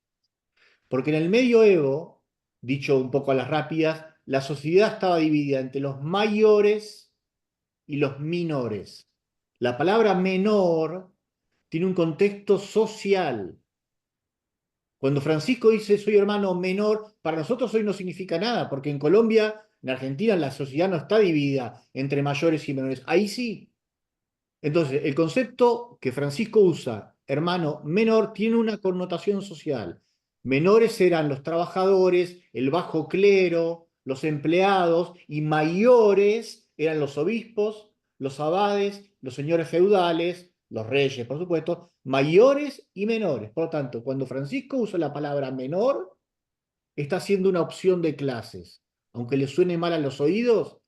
S2: Porque en el medioevo, dicho un poco a las rápidas, la sociedad estaba dividida entre los mayores y los menores. La palabra menor tiene un contexto social. Cuando Francisco dice soy hermano menor, para nosotros hoy no significa nada, porque en Colombia, en Argentina, la sociedad no está dividida entre mayores y menores. Ahí sí. Entonces, el concepto que Francisco usa, hermano menor, tiene una connotación social. Menores eran los trabajadores, el bajo clero, los empleados, y mayores eran los obispos, los abades, los señores feudales, los reyes, por supuesto, mayores y menores. Por lo tanto, cuando Francisco usa la palabra menor, está haciendo una opción de clases. Aunque le suene mal a los oídos,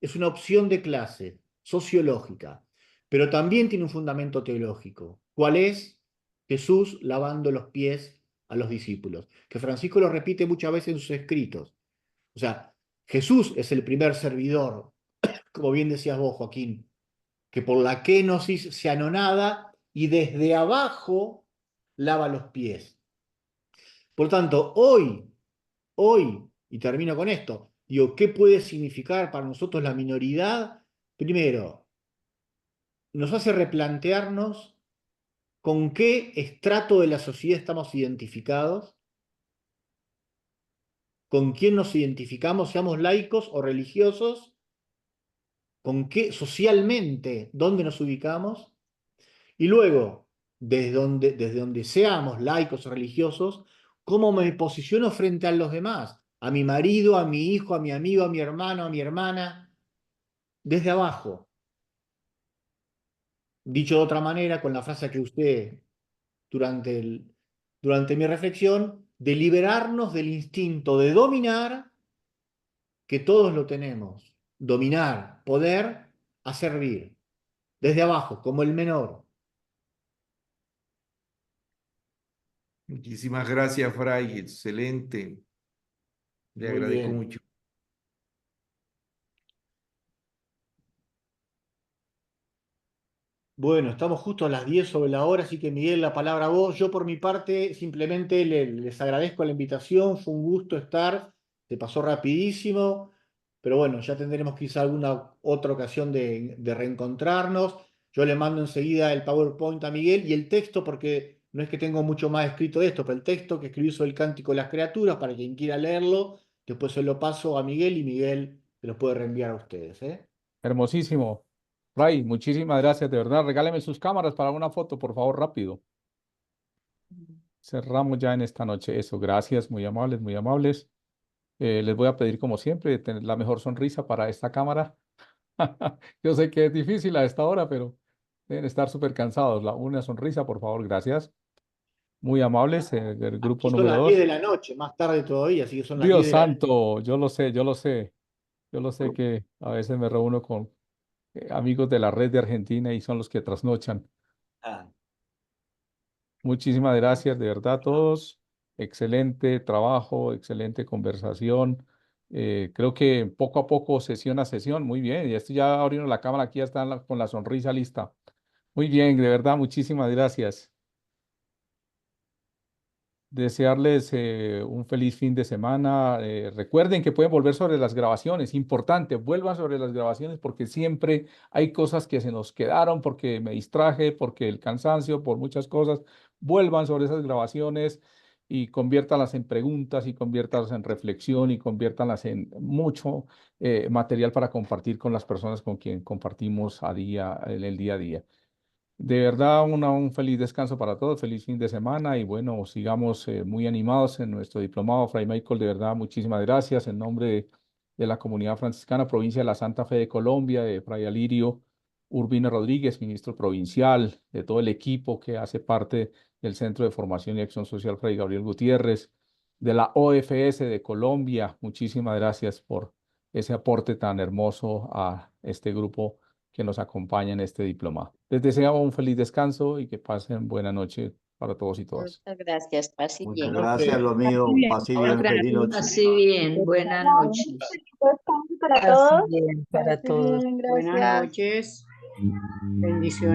S2: es una opción de clase sociológica, pero también tiene un fundamento teológico. ¿Cuál es? Jesús lavando los pies a los discípulos, que Francisco lo repite muchas veces en sus escritos. O sea, Jesús es el primer servidor, como bien decías vos, Joaquín, que por la kenosis se anonada y desde abajo lava los pies. Por tanto, hoy, y termino con esto, digo, ¿qué puede significar para nosotros la minoridad? Primero, nos hace replantearnos con qué estrato de la sociedad estamos identificados, con quién nos identificamos, seamos laicos o religiosos, con qué socialmente, dónde nos ubicamos, y luego, desde donde seamos laicos o religiosos, cómo me posiciono frente a los demás, a mi marido, a mi hijo, a mi amigo, a mi hermano, a mi hermana, desde abajo. Dicho de otra manera, con la frase que usé durante mi reflexión, de liberarnos del instinto de dominar, que todos lo tenemos. Dominar, poder, a servir. Desde abajo, como el menor.
S8: Muchísimas gracias, Fray. Excelente. Le
S2: Muy
S8: agradezco
S2: bien.
S8: mucho.
S2: Bueno, estamos justo a las 10 sobre la hora, así que Miguel, la palabra a vos. Yo por mi parte simplemente les agradezco la invitación, fue un gusto estar, se pasó rapidísimo, pero bueno, ya tendremos quizá alguna otra ocasión de reencontrarnos. Yo le mando enseguida el PowerPoint a Miguel y el texto, porque no es que tengo mucho más escrito de esto, pero el texto que escribí sobre el Cántico de las Criaturas, para quien quiera leerlo, después se lo paso a Miguel y Miguel se los puede reenviar a ustedes, ¿eh?
S1: Hermosísimo. Ray, muchísimas gracias, de verdad. Regáleme sus cámaras para una foto, por favor, rápido. Cerramos ya en esta noche eso. Gracias, muy amables, muy amables. Les voy a pedir, como siempre, tener la mejor sonrisa para esta cámara. Yo sé que es difícil a esta hora, pero deben estar súper cansados. Una sonrisa, por favor, gracias. Muy amables, del grupo
S2: Aquí son
S1: número
S2: las 10 de
S1: 2.
S2: la noche, más tarde todavía, así que son las 10
S1: Dios
S2: de la noche.
S1: santo, yo lo sé, yo lo sé. Yo lo sé que a veces me reúno con amigos de la red de Argentina y son los que trasnochan.
S2: Ah,
S1: Muchísimas gracias, de verdad, a todos. Excelente trabajo, excelente conversación. Creo que poco a poco, sesión a sesión, muy bien. Y esto ya abrieron la cámara, aquí ya están con la sonrisa lista. Muy bien, de verdad, muchísimas gracias. Desearles un feliz fin de semana. Recuerden que pueden volver sobre las grabaciones. Importante, vuelvan sobre las grabaciones porque siempre hay cosas que se nos quedaron porque me distraje, porque el cansancio, por muchas cosas. Vuelvan sobre esas grabaciones y conviértanlas en preguntas y conviértanlas en reflexión y conviértanlas en mucho material para compartir con las personas con quien compartimos en el día a día. De verdad, un feliz descanso para todos, feliz fin de semana y bueno, sigamos muy animados en nuestro diplomado. Fray Michael, de verdad, muchísimas gracias en nombre de la comunidad franciscana, provincia de la Santa Fe de Colombia, de Fray Alirio Urbina Rodríguez, ministro provincial, de todo el equipo que hace parte del Centro de Formación y Acción Social Fray Gabriel Gutiérrez, de la OFS de Colombia. Muchísimas gracias por ese aporte tan hermoso a este grupo que nos acompaña en este diplomado. Les deseo un feliz descanso y que pasen buena noche para todos y todas.
S9: Muchas gracias, pase
S2: muchas
S9: bien.
S2: gracias, lo mío. Pase bien, feliz noche.
S9: Pase bien, buenas noches.
S6: Descanso para
S9: Pase
S6: todos.
S9: bien para
S3: Pase
S9: todos.
S3: bien,
S7: Buenas
S3: gracias.
S7: noches. Bendiciones.